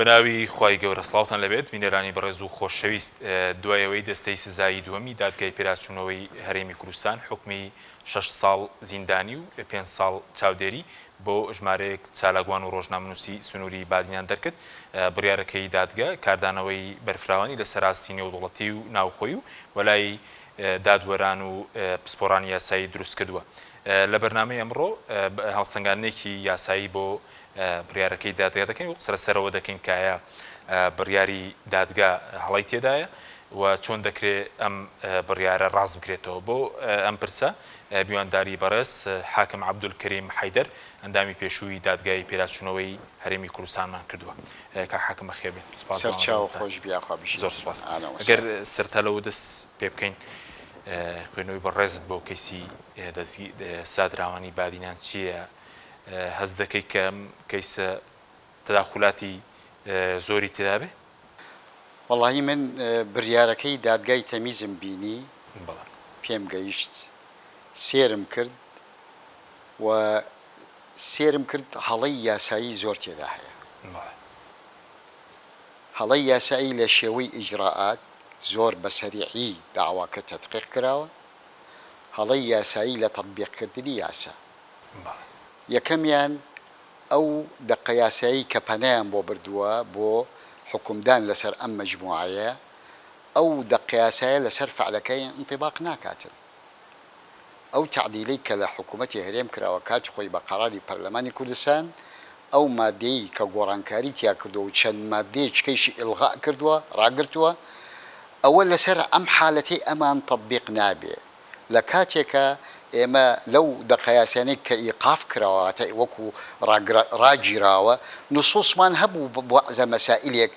بەناوی خوای گەورە سڵاوتان لەبێت بینەرانی بەڕێز و خۆشەویست دوایەوەی دەستەی سزایی دووەمی دادگای پێراچوونەوەی هەرێمی کوردستان حکمی 6 ساڵ زیندانی و 5 ساڵ چاودێری بۆ ژمارەیەک چالاکوان و ڕۆژنامنووسی سنووری بادینان دەرکرد بڕیارەکەی دادگا کاردانەوەی بەرفراوانی لە سەراستی نێودوڵەتی و ناوخۆی و وەلای دادوەران و پسپۆڕانی یاسایی دروست کردووە لە بەرنامەی ئەمڕۆ هەڵسەنگاندنێکی یاسایی بۆ بڕیارەکەی دادگا دەکەین و سەرسەرەوە دەکەین کایە بڕیاری دادگا هەڵی تێدایە و چۆن دەکرێت ئەم بڕیارە ڕاز بکرێتەوە بۆ ئەم پرسە بیوانداری بەڕێز حاکم عەبدولکەریم حەیدەر ئەندامی پێشووی دادگای پێراچوونەوەی هەرێمی کوردستانمان کردووە کاک حاکم بەخێر بێن سەرچاو خۆش بیاخوا زۆر سپاس ئەگەر سەرتەلەوە دەست پێ بکەین خوێنەوەی بەڕێزت بۆ کەیسی سادراوانی بادینان چییە هەز دەکەی کە ئەم کەیسە تەداخولاتی زۆری تێدا بێ؟ وەڵاهی من بڕیارەکەی دادگای تەمیزم بینی پێم گەیشت سێرم کرد و سێرم کرد هەڵەی یاسایی زۆر تێدا هەیە هەڵەی یاسایی لە شێوەی ئیجراعات زۆر بەسەریعی داواکە تەدقیق کراوە هەڵەی یاسایی لە تەطبیقکردنی یاسا یەکەمیان ئەو دەقە یاسایی کە پەنایان بۆ بردووە بۆ حکومدان لەسەر ئەم مەجموعەیە ئەو دەقە یاسایە لەسەر فعلەکەی انطباق ناکاتن ئەو تعدیلەی کە لە حکوومەتی هەرێم کراوە کات خۆی بە قەراری پەرلەمانی کوردستان ئەو مادەی کە گۆڕانکاری تیا کردو و چەند مادەیەک کەیشی ئیلغا کردووە ڕاگرتووە ئەوە لەسەر ئەم حالەتەی ئەمان تەطبیق نابێ لە کاتێکە ئێمە لەو دەقەیاسیانەی کە ئیقاف کراوەتە وەکو ڕاگیراوە نصوصمان هەبوو بۆ عەزە مەسائلێک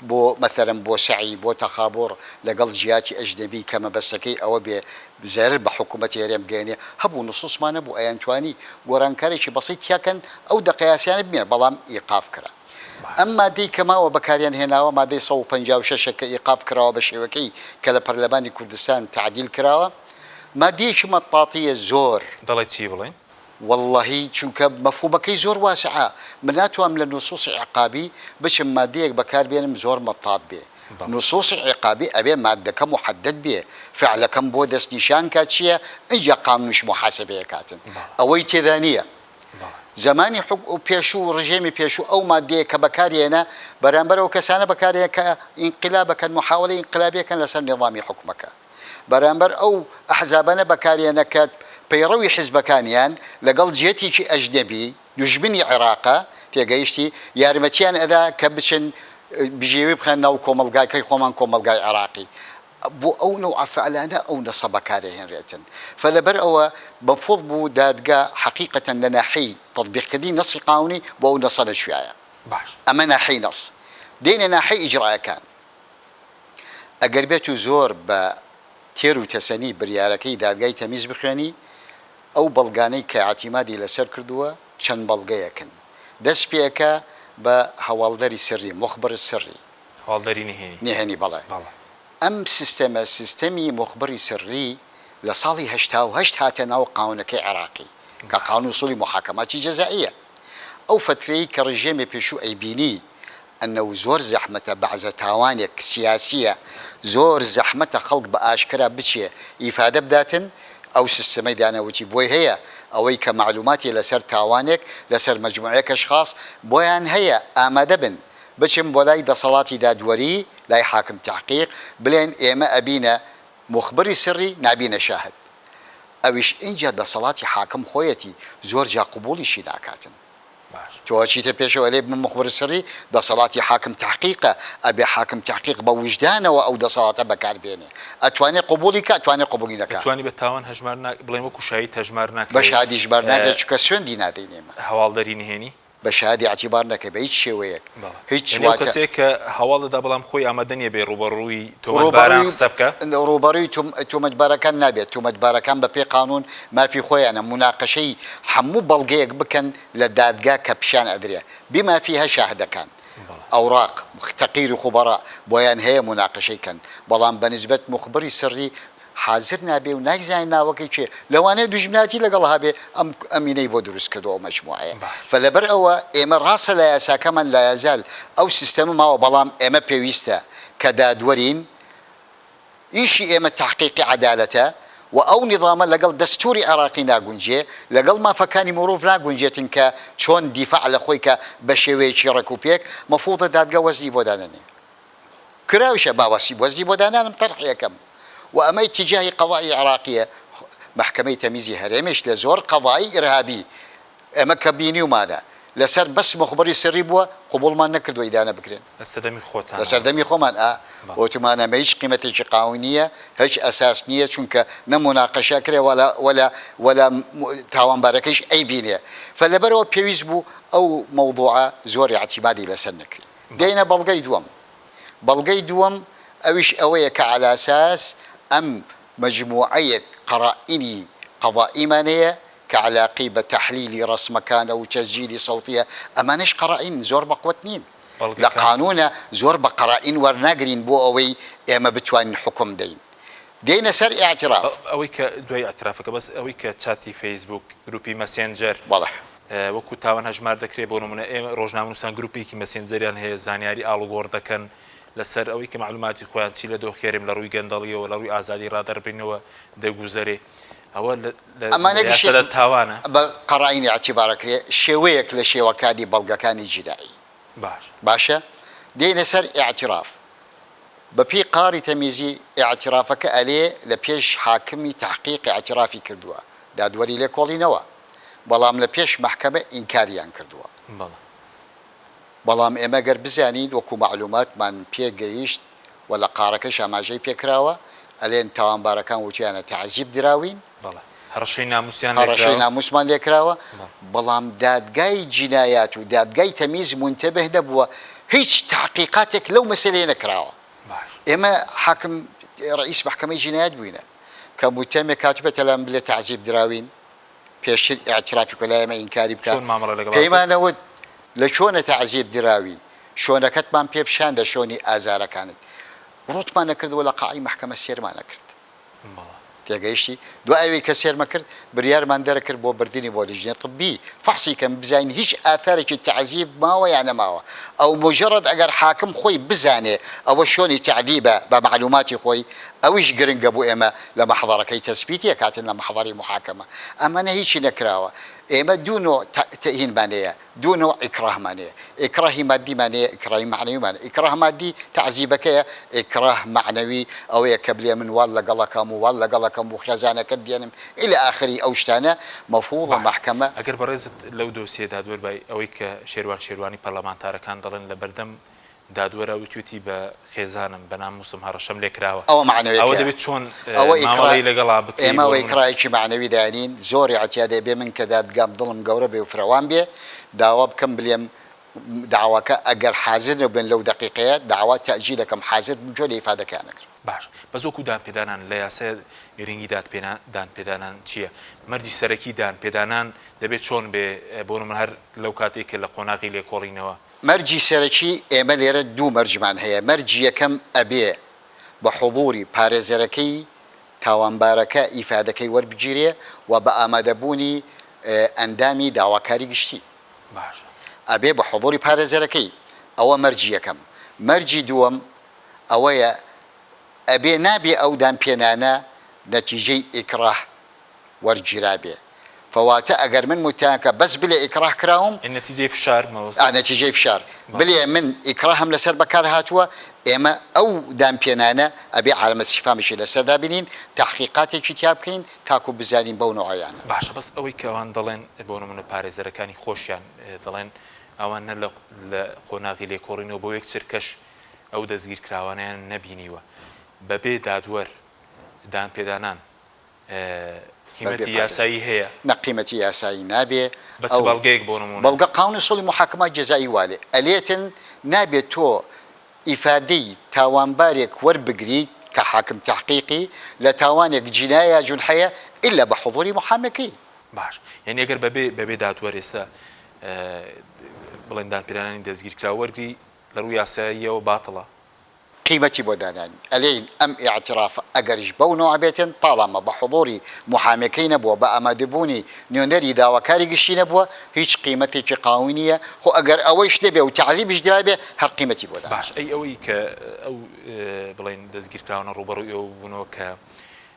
بۆ مەثەرەن بۆ سعی بۆ تەخابۆڕ لەگەڵ جیاتی ئەجنەبی کە مەبەستەکەی ئەوە بێ زێر بە حکوومەتی هەرێم بگەێنێ هەبوو نصوصمانە بوو ئەیانتوانی گۆڕانکارێکی بەسیط تیاکەن ئەو دەقەیاسیانە بمێنە بەڵام ئیقاف کرا ئەم مادەی کەماوە بەکاریان هێناوە مادەی 156 کە ئیقاف کراوە بە شێوەکەی کە لە پەرلەمانی کوردستان تعدیل کراوە مادەیەکی مەطاطیە زۆر دەڵێت چی بڵێن؟ واللهی چونکە مەفهومەکەی زۆر واسعە من ناتوانم لە نصوص عقابی بچم مادەیەک بەکاربێنم زۆر مەطاط بێ نصوص عقابی ئەبێ مادەکە محدد بێ فعلەکەم بۆ دەستنیشان کات چییە ئەیجا قانونش محاسبەیە کاتن ئەوەی تێدا نییە زمانی پێشوو ڕژێمی پێشوو ئەو مادەیە کە بەکارێنە بەرامبەرەوە کەسانە بەکارێن کە ئینقلابەکەن محاوڵەی ئینقلابیەکەن لەسەر نظامی حکومەکە بەرامبەر ئەو ئەحزابانە بەکارێنە کە پەیڕەوی حیزبەکانیان لەگەڵ جێتێکی ئەجنەبی دوژمنی عێراقا تێگەیشتی یارمەتیان ئەدا کە بچن بژێوی بخەن ناو کۆمەلگاکەی خۆمان کۆمەلگای عێراقی بۆ ئەو نەوع فعلانە ئەو نەسە بەکارهێنرێتن فلەبەر ئەوە بەفوڵ بوو دادگا حەقیقەتەن لە ناحەی تەطبیقکردنی نەسی قانونی بۆ ئەو نەسە لەکوێیە ئەمە ناحەی نەس دێنە ناحەی ئیجرایەکان ئەگەر بێت و زۆر بە تێر و تەسەنی بریارەکەی دادگای تەمیز بخوێنی ئەو بەڵگانەی کە ئاعتیمادی لەسەر کردووە چەند بەڵگەیەکن دەست پێەکە بە هەواڵدەری سری مخبر سری هەواڵدەری نهێنی بەڵێ ئەم سیستەمی مخبری سری لە ساڵی 1970 هاتە ناو قانونەکەی عێراقی کە قانون ئوسوڵی محاکەماتی جەزائیە ئەو فترەی کە ڕژێمی پێشوو ئەیبینی ئەنە زۆر زەحمەتە بەعزە تاوانێک سیاسیە زۆر زەحمەتە خەڵک بە ئاشکرا بچێ ئیفادە بداتن ئەو سیستەمەی دانەوتی بۆی هەیە ئەوەی کە معلوماتی لەسەر تاوانێک لەسەر مەجموعەیەک ئەشخاص بۆیان هەیە ئامادە بن بچم بۆ لای دەسەڵاتی دادوەری لای حاکم تحقیق بڵێن ئێمە ئەبینە مخبری سری نابینە شاهد ئەویش اینجا دەسەڵاتی حاکم خۆیەتی زۆر جا قبوڵیشی ناکاتن تۆ چیتە پێشەوە لێ مخبر سری دەسەڵاتی حاکم تحقیقە ئەبێ حاکم تحقیق بە وجدانەوە ئەو دەسەڵاتە بەکاربێنێ ئەتوانێت قبولی کە ئەتوانێت قبولی نەکات توانی بە تاوان هەژمار بڵێن وەکو شاهید هەژمار ناکرێت بە شادی ژمار ناکرێت چونکە سوێندی نادەینێمە هەواڵدەری نهێنی بە شادی اعتیبار نەکە بە هیچ شێوەیەک هیچ کەسێک کە هەواڵدەدا بەڵام خۆی ئامادە نییە بێ ڕوبەڕووی تۆمەتباران قسە بکە ڕوبەڕووی تۆمەتبارەکان نابێت تۆمەتبارەکان بە پێی قانون مافی خۆیانە مناقەشەی هەموو بەڵگەیەک بکەن لە دادگا کە پیشان ئەدرێ بما فيها شاهدەکان ئەوراق تەقیر و خوبەڕا بۆیان هەیە مناقەشەی کەن بەڵام بەنسبەت مخبری سری حاضر نابێ و نایزانین ناوەکەی چێ لەوانەیە دوژمناتی لەگەڵ هەبێ ئەم ئەمینەی بۆ دروست کردەوە مەجموعەیە فلەبەر ئەوە ئێمە ڕاستە لە یاساکەمان لا یازال ئەو سیستەمە ماوە بەڵام ئێمە پێویستە کە دادوەرین ئیشی ئێمە تحقیقی عەدالەتە و ئەو نظامە لەگەڵ دەستوری عێراقی ناگونجێ لەگەڵ مافەکانی مرۆڤ ناگونجێتن کە چۆن دیفاع لە خۆی کە بە شێوەیەکی ڕێکوپێک مەفروضە دادگا وەزنی بۆ دانێنێ کراویشە باوەسی وەزنی بۆ دانانم طرح یەکەم وأما اتجاه قضائي عراقية محكمة تمييز هرمش لزور قضائي إرهابي أما كبيني ومانا لسر بس مخبري سري بوا قبول ما نكرد وإدانة بكرين لسردمي خوتان لسردمي خومان وتمانا مايش قيمة قانونية هش أساس نية چونك نمناقشة كري ولا تاوان باركيش أي بينية فلبرو بيويز بو أو موضوع زور اعتمادي لسنك دينا بلغي دوم أويش أويك على أساس أم مجموعية قرائني قضائي مانية كعلاقي بتحليل رأس مكان أو تسجيل صوتية أمانش قرائن زور بقوتنين لقانون زور بقرائن ورناقرين بو أوي إما بتوان حكم دين سر اعتراف أويك دوي اعترافك بس أويك تشاتي فيسبوك جروبي ماسنجر واضح وەکو تاوان هەژمار دەکرێت بۆ نمونە ئێمە ڕۆژنامەنووسان گروپێکی مەسێنجەریان هەیە زانیاری ئاڵوگۆڕ دەکەن لەسەر ئەوەی کە معلوماتی خۆیان چی لە دۆخێرم لە ڕووی گەندەڵیەوە لە ڕووی ئازادی ڕادەربینەوە دەگوزەرێ ئەوە لە تاوانە بە قەڕاینی اعتیبارەکرێ شێوەیەک لە شێوەکانی بەڵگەکانی جینایی باشە دێنە سەر اعتراف بەپی قاری تەمیزی اعترافەکە ئەلێ لە پێش حاکمی تحقیق اعترافی کردووە دادوەری لێ کۆڵینەوە بەڵام لە پێش محکەمە ئینکاریان کردووە بەڵام ئێمە گەر بزانین وەکو معلوماتمان پێگەیشت و لە قارەکەش ئاماژەی پێکراوە ئەلێن تاوانبارەکان وتیانە تعزیب دراوین هەڕەشەی ناموسمان لێکراوە بەڵام دادگای جینایات و دادگای تەمیز منتەبه نەبووە هیچ تحقیقاتێک لەو مەسەلەیە نەکراوە ئێمە حاکم ڕئیس محکەمەی جینایات بووینە کە متهمێک کاتبێتە لەم بڵێ تعزیب دراوین پێش اعترافی کە لایەمە ئینکاری بکات پەیمانەوت لە چۆنە تعزیب دراوی شۆنەکەتمان پێ پیشاندە شۆنی ئازارەکانت ڕوتمان نەکردووە لە قاعی محکەمە سێرمان نەکرد تێگەیشتی دوایەوەی کە سێرمە کرد بریارمان دەرەکرد بۆ بردننی بۆ لیژنە طبی فەحسی کەم بزانین هیچ ئاثارێکی تعزیب ماوە یان نەماوە ئەو مجرد ئەگەر حاکم خۆی بزانێ ئەوە شۆنی تعدیبە بە معلوماتی خۆی ئەویش گرنگە بوو ئێمە لە مەحضەرەکەی تەسبیتیە کاتن لە مەحضەری محاکەمە ئەمانە هیچی نەکراوە ئێمە دوو نوع تەهینمانەیە دوو نوع ئیکراهمانەیە ئیکراهی مادیمانەیە ئیکراهی معنەویمانە ئیکراه مادی تعزیبەکەیە ئیکراه معنەوی ئەوەیە کە بڵێ من واڵ لەگەڵەکەم و واڵ لەگەڵەکەم و خێزانەکەت دێنم إلى آخری ئەو شتانە مەفهومە محکەمە ئەگەر بەڕێزت لەو دۆسیەدا دووربای ئەوەی کە شێروانی پەرلەمانتارەکان دەڵێن لە بەردەم دادوەرە وتوتی بە خێزانم بە ناموسم هەڕەشەم لێکراوە ئەوە معنەوی ئەوە دەبێت چۆن مامەڵەی لەگەڵا بکەین ئێمە ئەوەی ئیکرایکی معنەوی دانین زۆری ئەتیادێ بێ من کە دادگام دڵم گەورە بێ و فراوان بێ داوا بکەم بڵێم داواکە ئەگەر حازر نەبن لەو دقیقەیە داوا تەجیلەکەم حازر بم جۆ لە ئیفادەکەیان نەکرد باش بە زۆکو دانپێدانان لە یاسای گرنگی دانپێدانان چییە مەرجی سەرەکی دانپێدانان دەبێت چۆن بێ بۆ من هەر لەو کاتێک کە لە قۆناغی لێکۆڵینەوە مەرجی سەرەکی ئێمە لێرە دوو مەرجمان هەیە مەرجی یەکەم ئەبێ بە حضوری پارێزەرەکەی تاوانبارەکە ئیفادەکەی وەربگیرێ و بە ئامادەبوونی ئەندامی داواکاری گشتی باش ئەبێ بە حضوری پارێزەرەکەی ئەوە مەرجی یەکەم مەرجی دووەم ئەوەیە ئەبێ نابێ ئەو دانپێنانە نەتیجەی ئیکراه وەرگیرا بێ فواتە ئەگەر من متیانکە بەس بلێ ئیکراه کراوم نەتیجەی فشار نەتیجەی فشار بلێ من ئیکراهم لەسەر بەکار هاتووە ئێمە ئەو دانپێنانە ئەبێ عالەمە سیفامشی لەسەردا بینین تحقیقاتێکی تیا بکەین تاکو بزانین بەو نوعیانە باشە بەس ئەوەی کە ئەوان دەڵێن بۆ نمونە پارێزەرەکانی خۆشیان دەڵێن ئەوان نە لە قۆناغی لێکۆڕینەوە بۆ یەک چرکەش ئەو دەستگیرکراوانیان نەبینیوە بەبێ دادوەر دانپێدانان قیمەتی یاسایی هەیە نەقیمەتی یاسایی نابێ بە چ بەڵگەیەک بۆ نمونە بەڵگە قانون سوڵی محاکمە جەزایی والێ ئەلێتن نابێت تۆ ئیفادەی تاوانبارێک وەربگریت کە حاکم تحقیقی لە تاوانێک جینایە جونحەیە ئللا بە حضوری محامەکەی باش یعنی ئەگەر بەبێ دادوەر ئێستا بڵێن دانپێدانانی دەستگیرکراوە وەرگری لە ڕووی یاساییەوە باتڵە قيمتي بودانان الين ام اعتراف اجرج بونو عبيتن طالما بحضوري محامكين بو بامادبوني نيونري داوكاري قشين بو هيج قيمتي قاونيه هو اجر اويش دبي وتعذيب جدابه هر قيمتي بودان باش اي اوي ك او بلين دزگیر کراون روبرو او بنو ك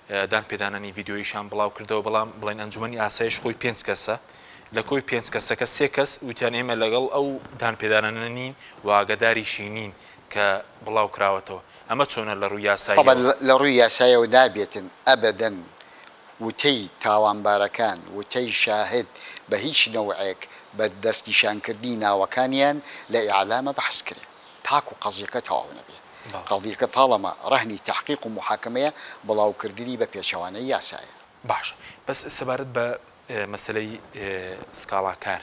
دان پێدانانی ڤیددیۆیشان بڵاو کردەوە بەڵام بڵین ئەنجومەنی ئاسایش خۆی 5 کەسە لە کۆی 5 کەسەکە 3 کەس وتیان ئێمە لەگەڵ ئەو دان پێدانانە نین واگەداریشی نین کە بڵاو کراوەتەوە ئەمە چۆنە لە ڕووی یاسایی طبعا لە ڕووی یاسایەوە نابێتن ئەبەدەن وتەی تاوانبارەکان وتەی شاهد بە هیچ نەوعێک بە دەستنیشانکردنی ناوەکانیان لە ئیعلامە بەحث کرێ تاکو قەزیەکە تەواو نەبێت قضية طالما رهني تحقيق ومحاكمة بلاو كردني ببيشواني ياسايا باش بس سبارت ب مسألة سكالا كار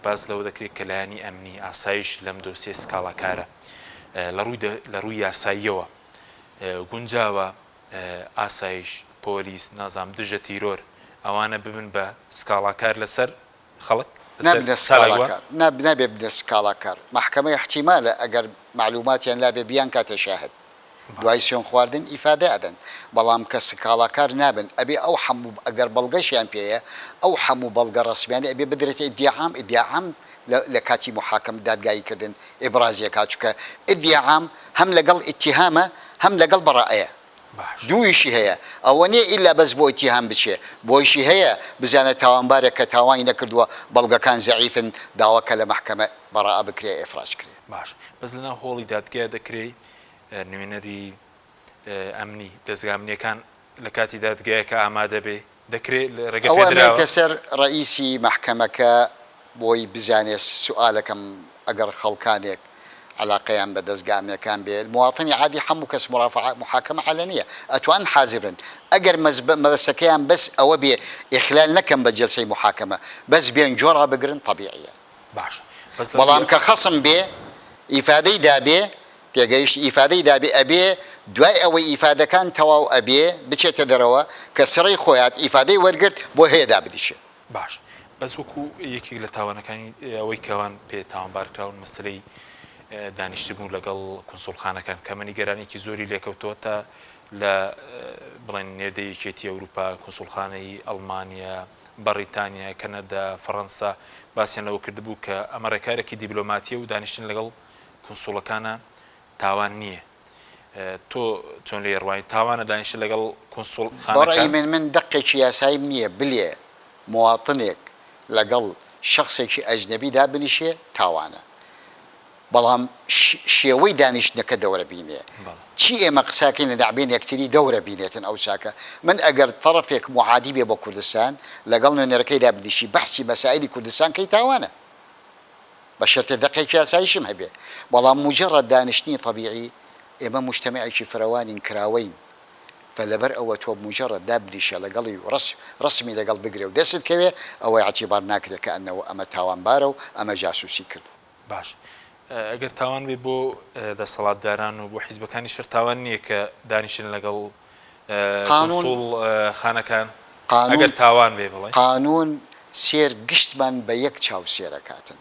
باز لو ذكري كلاني أمني أسايش لم دوسي سكالا كارا لروي ياسايوا گونجاوا أسايش بوليس نظام دجا تيرور أوانا ببن بسكالا كار لسر خلق نبنى سكالاكار نبنى سكالاكار محكمة احتمال أجر معلومات يعني لا بيان كتشاهد دوایسیۆن خواردن ئیفادە ئەدەن بەڵام کە سکاڵاکار نابن ئەبێ ئەو هەموو ئەگەر بەڵگەشیان پێەیە ئەو هەموو بەڵگە ڕسمیانە ئەبێ بدرێتە ئیدیاعام لە کاتی محاکم دادگاییکردن ئێبرازیەکە چکە ئیدیاعام هەم لەگەڵ ئیتیهامە هەم لەگەڵ بەڕائەیە دوویشی هەیە ئەوە نییە ئیلا بەس بۆ ئیتیهام بچێ بۆیشی هەیە بزانە تاوانبارێک کە تاوانی نەکردووە بەڵگەکان زەعیفن داواکە لە محکەمە بەڕائە بکرێ ئێفراج کرێ باش بەس لەناو هۆڵی دادگای دەکرێت نوێنەری ئەمنی دەستگامنیەکان لە کاتی دادگایەکە ئامادە بێ دەکرێت ڕێگە پێدراوە سەر ڕئیسی محکەمەکە بۆی بزانێت سوالەکەم ئەگەر خەڵکانێک علاقەیان بە دەستگامنیەکان بێ مواطنی عادی هەموو کەس محاکەمە علەنیە ئەتوان حازرن ئەگەر مەبەستەکەیان بەس ئەوە بێ ئیخلال نەکەم بە جەلسەی محاکەمە بەس بێن جۆڕا بگرن طبیعیە باش بەڵام کە خەسم بێ ئیفادەی دابێ پێگەیشت ئیفادەی دابێ ئەبێ دوای ئەوەی ئیفادەکان تەواو ئەبێ بچێتە دەرەوە کە سڕی خۆیات ئیفادەی وەرگرت بۆ هەیەدا بدیشێ باش بەس وەکو یەکێک لە تاوانەکانی ئەوەی کەوان پێ تاوانبارکراون مەسلەی دانیشتبوون لەگەڵ کنسوڵخانەکان کە مەنیگەرانێکی زۆری لێکەوتووە تا لە بڵێن نێردەیەکێتی ئەوروپا کنسوڵخانەی ئەڵمانیا بەریتانیا کەنەدا فەڕەنسا باسییان لەوە کردبوو کە ئەمە ڕێکارێکی دیبلۆماتیە و دانیشتن لەگەڵ کنسوڵەکانە تاوان نییە تۆ چۆن لێ ڕوانی تاوانە دانیشتن لەگەڵ کنسوڵخانەکان من دقێکی یاساییم نییە بلێ مواطنێک لەگەڵ شخصێکی ئەجنەبی دابنیشێ تاوانە بەڵام شێوەی دانیشتنەکە دەورە بینێ چی ئێمە قساکەین لە دابێن یەکتری دەورە بینێتن ئەو ساکە من ئەگەر تەڕەفێک معادی بێ بۆ کوردستان لەگەڵ نوێنەرەکەی دابنیشی بەحسی مەسائلی کوردستان کەی تاوانە بە شەرتە دقێکی یاساییشم هەبێ بەڵام مجرد دانیشتنی طبیعی ئێمە مجتەمەعێکی فراوانین کراوەین فلەبەر ئەوە تۆ مجرد دابنیشە لەگەڵی ڕسمی لەگەڵ بگرێ و دەست کەوێ ئەوەی اعتیبار ناکرێت کە ئەنەوە ئەمە تاوانبارە و ئەمە جاسووسی کردو باش ئەگەر تاوان بێ بۆ دەسەڵاتداران و بۆ حیزبەکانی شەر تاوان نییە کە دانیشتن لەگەڵ کنسوڵ خانەکان ئەگەر تاوان بێ بڵێ قانون سێر گشتمان بە یەک چاو سێرەکاتن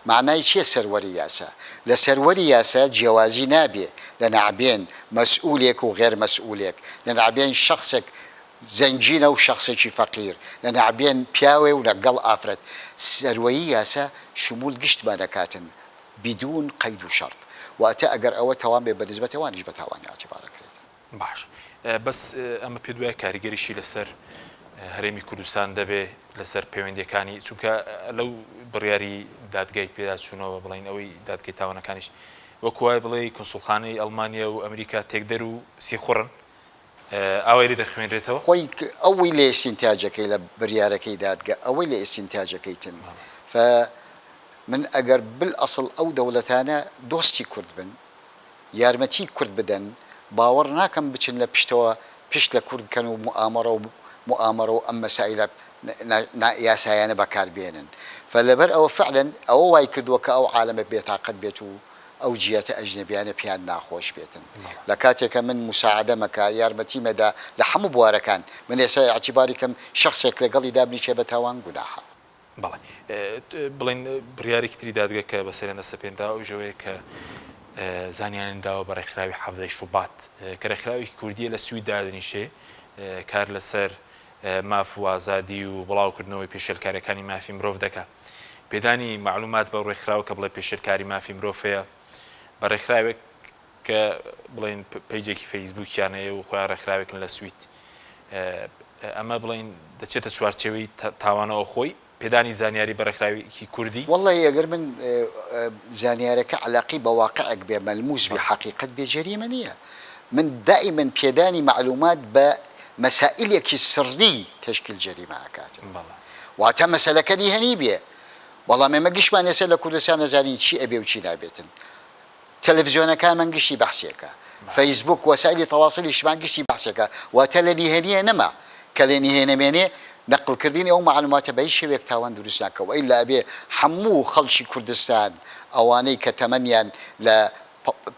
معنای چیە سەروەری یاسا لە سەروەری یاسا جیاوازی نابێ لە نعبێن مەسئولێک و غێر مەسئولێک لە نعبێن شخصێک زەنجینە و شخصێکی فەقیر لە نعبێن پیاوێ و لەگەڵ ئافرەت سەروەری یاسا شمول گشتمان دەکاتن بدون قەید و شەرط واتە ئەگەر ئەوە تاوان بێ بەنسبەت ئەوانیش بە تاوانی ئاعتیبارەکرێت باش بەس ئەمە پێ دوایە کاریگەریشی لەسەر هەرێمی کوردستان دەبێ لەسەر پەیوەندیەکانی چونکە لەو بڕیاری دادگای پێدا چوونەوە بڵین ئەوەی دادگای تاوانەکانیش وەکوای بڵێ کنسوڵخانەی ئەڵمانیا و ئەمریکا تێکدەر و سیخوڕن ئاوای لێ دەخوێنرێتەوە خۆی ئەوەی لێ ئستینتاجەکەی لە بڕیارەکەی دادگا ئەوەی لێ ئستینتاجەکەی تن من ئەگەر بالئەسڵ ئەو دەوڵەتانە دۆستی کورد بن یارمەتی کورد بدەن باوەڕ ناکەم بچن لە پشتەوە پشت لە کوردکەن و مؤامرە و ئەم مەسائلە یاسایانە بەکاربێنن فلەبەر ئەوە فعلا ئەوە وای کردووە کە ئەو عالەمە بێتاقەت بێت و ئەو جیاتە ئەجنەبیانە پیان ناخۆش بێتن لە کاتێکە من مساعدە مەکە یارمەتی مەدا لە هەموو بوارەکان من ئێستا اعتیباری کەم شخصێک لەگەڵی دابنیشێ بە تاوان گوناحە بەڵێ بڵین بڕیارێکی تری دادگا کە بەسەرێنە سەپێندا ئەو ژەوەیە کە زانیان داوە بە ڕێکخراوی حەفدەی شوبات کە ڕێکخراوی کوردیە لە سووی دادنیشێ کار لەسەر ماف و ئازادی و بڵاوکردنەوەی پێشێلکاریەکانی مافی مرۆڤ دەکات پێدانی معلومات بە ڕێکخراوە کە بڵێ پێشێلکاری مافی مرۆڤەیە بە ڕێکخراوێک کە بڵێن پیجێکی فەیسبووکیان هەیە و خۆیان ڕێکخراوێکن لە سویت ئەمە بڵێن دەچێتە چوارچێوەی تاوانەوە خۆی پێدانی زانیاری بە ڕێکخراوێکی کوردی والله ئەگەر من زانیارەکە علاقی بە واقعێک بێ مەلموس بێ حقیقت بێ جەریمە نییە من دائما پێدانی معلومات بە مەسائلێکی سڕی تشکیل جەریمە ئاکاتن واتە مەسەلەکەنی هەنی بێ وەڵام ئێمە گشتمان ێستا لە کوردستان نەزانین چی ئەبێ و چی نابێتن تەلەڤیزیۆنەکان من گشتی بەحسێکە فەیسبوک وەسایلی تەواصلیشمان گشتی بەحسێکە واتە لە نیهێنیە نەما کە لێ نیهێنەمێنێ نەقلکردنی ئەو معلوماتە بە هیچ شێوەیەک تاوان دروست ناکەوە ئیلا بێ هەموو خەڵکی کوردستان ئەوانەی کە تەمەنیان لە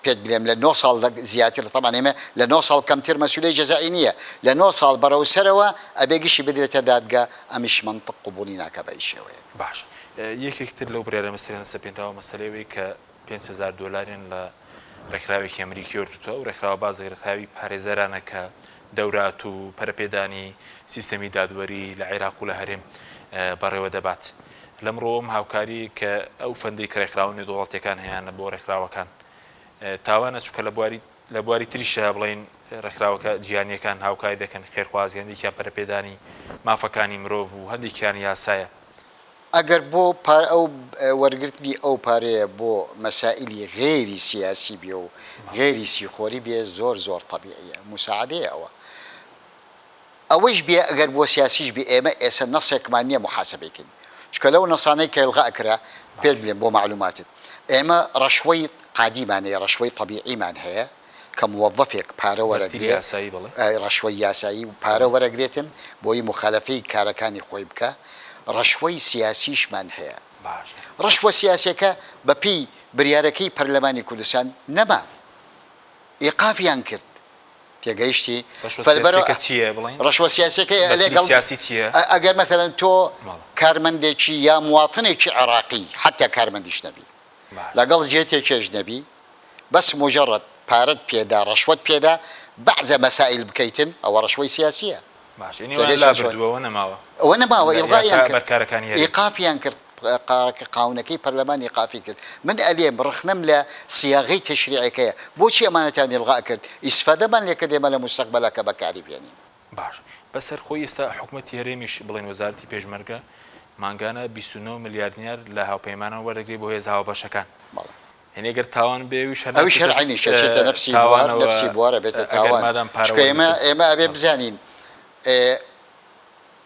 پێت بڵێم لە 9 ساڵ زیاتر تەمان ئێمە لە 9 ساڵ کەمتر مەسئولەی جەزایی نییە لە 9 ساڵ بەڕەوسەرەوە ئەبێ گشتی بدرێتە دادگا ئەمیش منطق قبولی ناکە بە هیچ شێوەیەک باش یەکێکتر لەو برێرە مەسەلەن سەپێنراوە مەسەلەوەی کە 5,000 دۆلاریان لە ڕێکخراوێکی ئەمریکی وەرگرتووە و ڕێکخراوە بازێک ڕێکخراوی پارێزەرانە کە دەورات و پەرەپێدانی سیستەمی دادوەری لە عێراق و لە هەرێم بەڕێوە دەبات لەمڕۆم هاوکاری کە ئەو فەندەی کە ڕێکخراونی دوڵەتەکان هەیەە بۆ ڕێکخراوەکان تاوانە چووکە لە بواری تریشە بڵین ڕێکخراوەکە جیهانیەکان هاوکاری دەکەن خێرخوازی هەندێکیان پەرەپێدانی مافەکانی مرۆڤ و هەندێکیان یاسایە ئەگەر بۆ ئەو وەرگرتنی ئەو پارەیە بۆ مەسائلی غێری سیاسی بێ و غێری سیخۆری بێ زۆر زۆر طبیعیە مساعدەیە ئەوەش بێ ئەگەر بۆ سیاسیش بێ ئێمە ئێستا نەسێکمان نییە محاسبەیکن چکە لەو نەسانەی کە ئێڵغاکرا پێ بڵێن بۆ معلوماتت ئێمە ڕەشوەی عادیمان هەیە ڕەشوەی طبیعیمان هەیە کە موظفێک پارە وەرەگرێت ڕەشوەی یاسایی و پارە وەرەگرێتن بۆی مخالفەی کارەکانی خۆی بکە ڕەشوەی سیاسیشمان هەیە ڕەشوە سیاسەکە بەپی بریارەکەی پەرلەمانی کوردستان نەما ئیقافیان کرد تێگەیشتی ڕەشوە سیاسەکە لەگەڵ ئەگەر مەثەلەن تۆ کارمەندێکی یا مواتنێکی عێراقی حتا کارمەندیش نەبی لەگەڵ جێتێکێش نەبی بەس مجرد پارەت پێدا ڕەشوەت پێدا بەعزە مەسائل بکەیتن ئەوە ڕەشوەی سیاسیە ئەوە نەماوە ئیقافیان کرد قاونەکەی پەرلەمان ئیقافی کرد من ئەلێم ڕخنم لە سیاغەی تەشریعەکەیە بۆچی ئەمانەتان ئیلغا کرد ئیسفادەمان لێکە دێمە لە مستەقبەلەکە بەکاری بێنین باش بەسەر خۆی ئێستا حکوومەتی هەرێمیش بڵێن وەزارەتی پێشمەرگە مانگانە 29 میلیارد دینار لە هاوپەیمانەوە وەرەگری بۆ هێز هاوبەشەکان هەنێگەر تاوان بێویش ئەوش هەرعینی شەچێتە نفسی بوارە بێتە تاوان ئێمە ئەبێ بزانین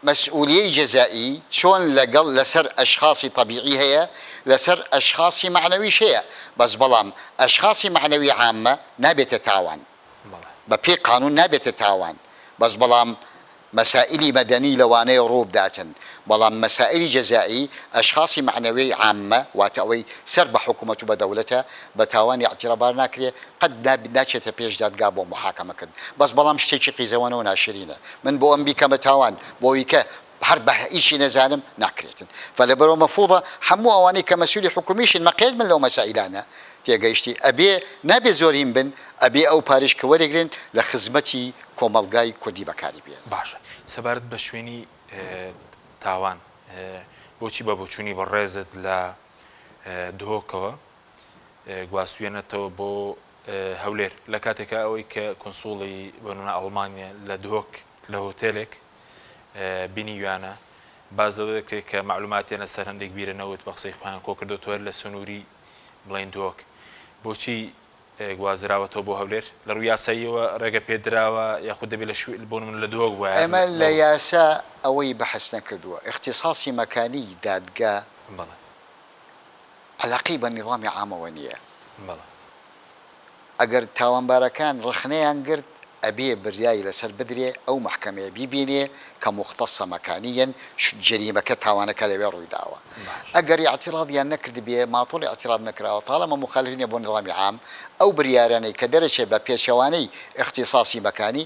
مەسئولیەی جەزایی چۆن لەگەڵ لەسەر ئەشخاصی طبیعی هەیە لەسەر ئەشخاصی معنەویش هەیە بەس بەڵام ئەشخاصی معنەوی عامە نابێتە تاوان بە پێی قانون نابێتە تاوان بەس بەڵام مەسائلی مەدەنی لەوانەیە ڕوو بداتن بەڵام مەسائلی جەزایی ئەشخاصی معنەوی عامە واتە ئەوەی سەر بە حکوومەت و بە دەوڵەتە بە تاوانی اعتیرابار ناکرێت قەت ناچێتە پێش دادگا بۆ محاکەمەکرد بەس بەڵام شتێکی قیزەوانەوە ناشرینە من بۆ ئەم بیکەمە تاوان بۆی کە هەر بە ئیشی نەزانم ناکرێتن فلەبەرەوە مەفروضە هەموو ئەوانەی کە مەسئولی حکومیشن مەقید من لەو مەسائلانە تێگەیشتی ئەبێ نابێ زۆرین بن ئەبێ ئەو پارێش کە وەرەگرن لە خزمەتی کۆمەڵگای کوردی بەکاری بێن باشە سەبارەت بە شوێنی تاوان بۆچی بە بۆچوونی بە ڕێزت لە دهۆکەوە گواستوێنێتەوە بۆ هەولێر لە کاتێکە ئەوەی کە کۆنسوڵی بەنونە ئەڵمانیا لە دهۆک لە هۆتێلێک بینیوانە باز دەوە دەکرێت کە معلوماتیانە سەر هەندێک بیرەنەوت بە قسەی خۆیان کۆ کردوتوە لە سنووری بڵین دهۆک بۆچی گوازراوەتەوە بۆ هەولێر لە ڕووی یاساییەوە ڕێگە پێدراوە یاخود دەبێت لە شوێن بۆ من لە دهۆک وایە ئەمە لە یاسا ئەوەی بەحەس نەکردووە اختصاصی مەکانی دادگا عەلاقەی بە نظامی عامەوە نییە ئەگەر تاوانبارەکان ڕخنەیان گرت ئەبێ بریایی لەسەر بدرێ ئەو محکەمەیە بیبینێ کە مختصە مەکانیەن جەریمەکە تاوانەکە لەوێ ڕوویداوە ئەگەر اعتراضیان نەکرد بێ ماتۆڵی اعتراض نەکراوە تاڵەمە مخالف نیە بۆ نظامی عام ئەو بریارانەی کە دەرەچێت بە پێچەوانەی اختصاصی مەکانی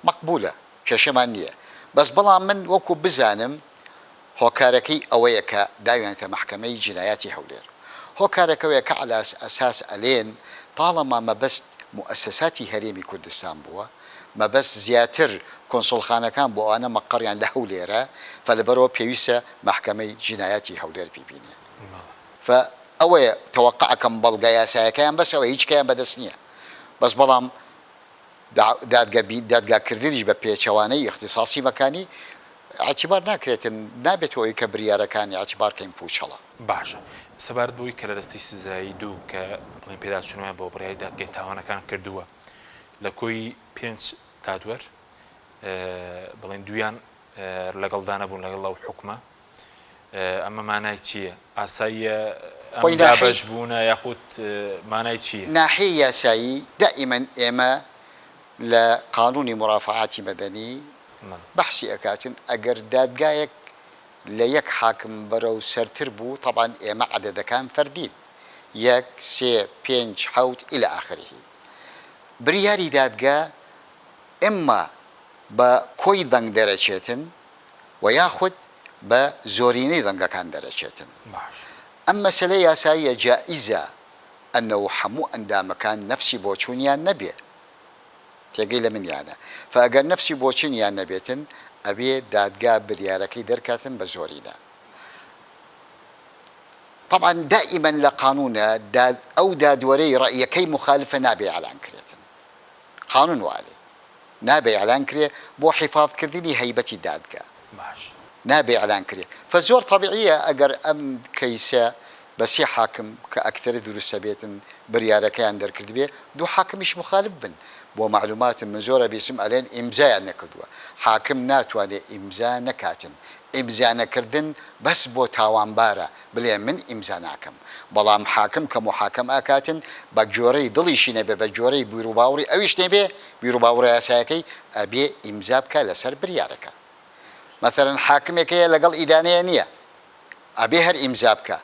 مەقبولە کێشەمان نییە بەس بەڵام من وەکو بزانم هۆکارەکەی ئەوەیە کە داوێنێتە محکەمەی جینایەتی هەولێر هۆکارەکەوەیە کە عەلا ئەساس ئەلێن طالما مەبەست مؤسساتی هەرێمی کوردستان بووە مەبەست زیاتر کۆنسڵخانەکان بۆ ئەوانە مەقڕیان لە هەولێرە فلەبەرەوە پێویستە محکەمەی جینایەتی هەولێر ببینێ فەوەیە تەوەقعەکەم بەڵگە یاسایەکەیان بەسەوە هیچکەیان بەدەست نییە بەس بەڵام دادگاکردنیش بە پێچەوانەی اختصاصی مەکانی اعتبار ناکرێتن نابێتەوەی کە بریارەکانی اعتبارکەین پوچەڵە باشە سەبارەت بۆی کە لە دەستی سزایی دوو کە بڵێن پێداچوونەوە بۆ بڕیاری دادگای تاوانەکان کردووە لە کۆی 5 دادوەر بڵێن دویان لەگەڵدانە بوون لەگەڵ ئەو حکومە ئەمە مانای چییە؟ ئاساییە ئەم دابەش بوونە یاخود مانای چییە؟ ناحیە یاسایی دائما ئێمە لە قانونی مرافعاتی مەدەنی بەحسی ئەکاتن ئەگەر دادگایەک لە یەک حاکم بەرەو سەرتر بوو طبعا ئێمە عەدەدەکان فەردین 1 3 5 7 إلى آخره بریاری دادگا ئێمە بە کۆی دەنگ دەرەچێتن و یاخود بە زۆرینەی دەنگەکان دەرەچێتن ئەم مەسەلە یاساییە جائزە ئەنەوە هەموو ئەندامەکان نەفسی بۆچوونیان نەبێ تێگەی لە منیانە فەگەر نەفسی بۆچنیان نەبێتن ئەبێ دادگا بریارەکەی دەرکاتن بە زۆرینە طبعا دائما لە قانونە ئەو دادوەرەی ڕەیەکەی مخالفە نابێ ئەعلان کرێتن قانون وایە نابێ ئەعلان کرێ بۆ حیفاظکردنی هەیبەتی دادگا نابێ ئەعلان کرێ فزۆر طبیعیە ئەگەر ئەم کەیسە بەسی حاکم کە ئەکتەری دروستە بێتن بریارەکەیان دەرکرد بێ دوو حاکمیش مخالف بن بۆ معلوماتم من زۆرە بێسم ئەلێن ئیمزایان نەکردووە حاکم ناتوانێت ئیمزا نەکاتن ئیمزا نەکردن بەس بۆ تاوانبارە بڵێ من ئیمزا ناکەم بەڵام حاکم کە محاکەم ئاکاتن بە جۆرەی دڵیشی نەبێ بە جۆرەی بیرروباوری ئەویش نەبێ بیرروباوڕە یاسایەکەی ئەبێ ئیمزا بکە لەسەر بریارەکە مثلا حاکمێکەیە لەگەڵ ئیدانەیە نییە ئەبێ هەر ئیمزا بکە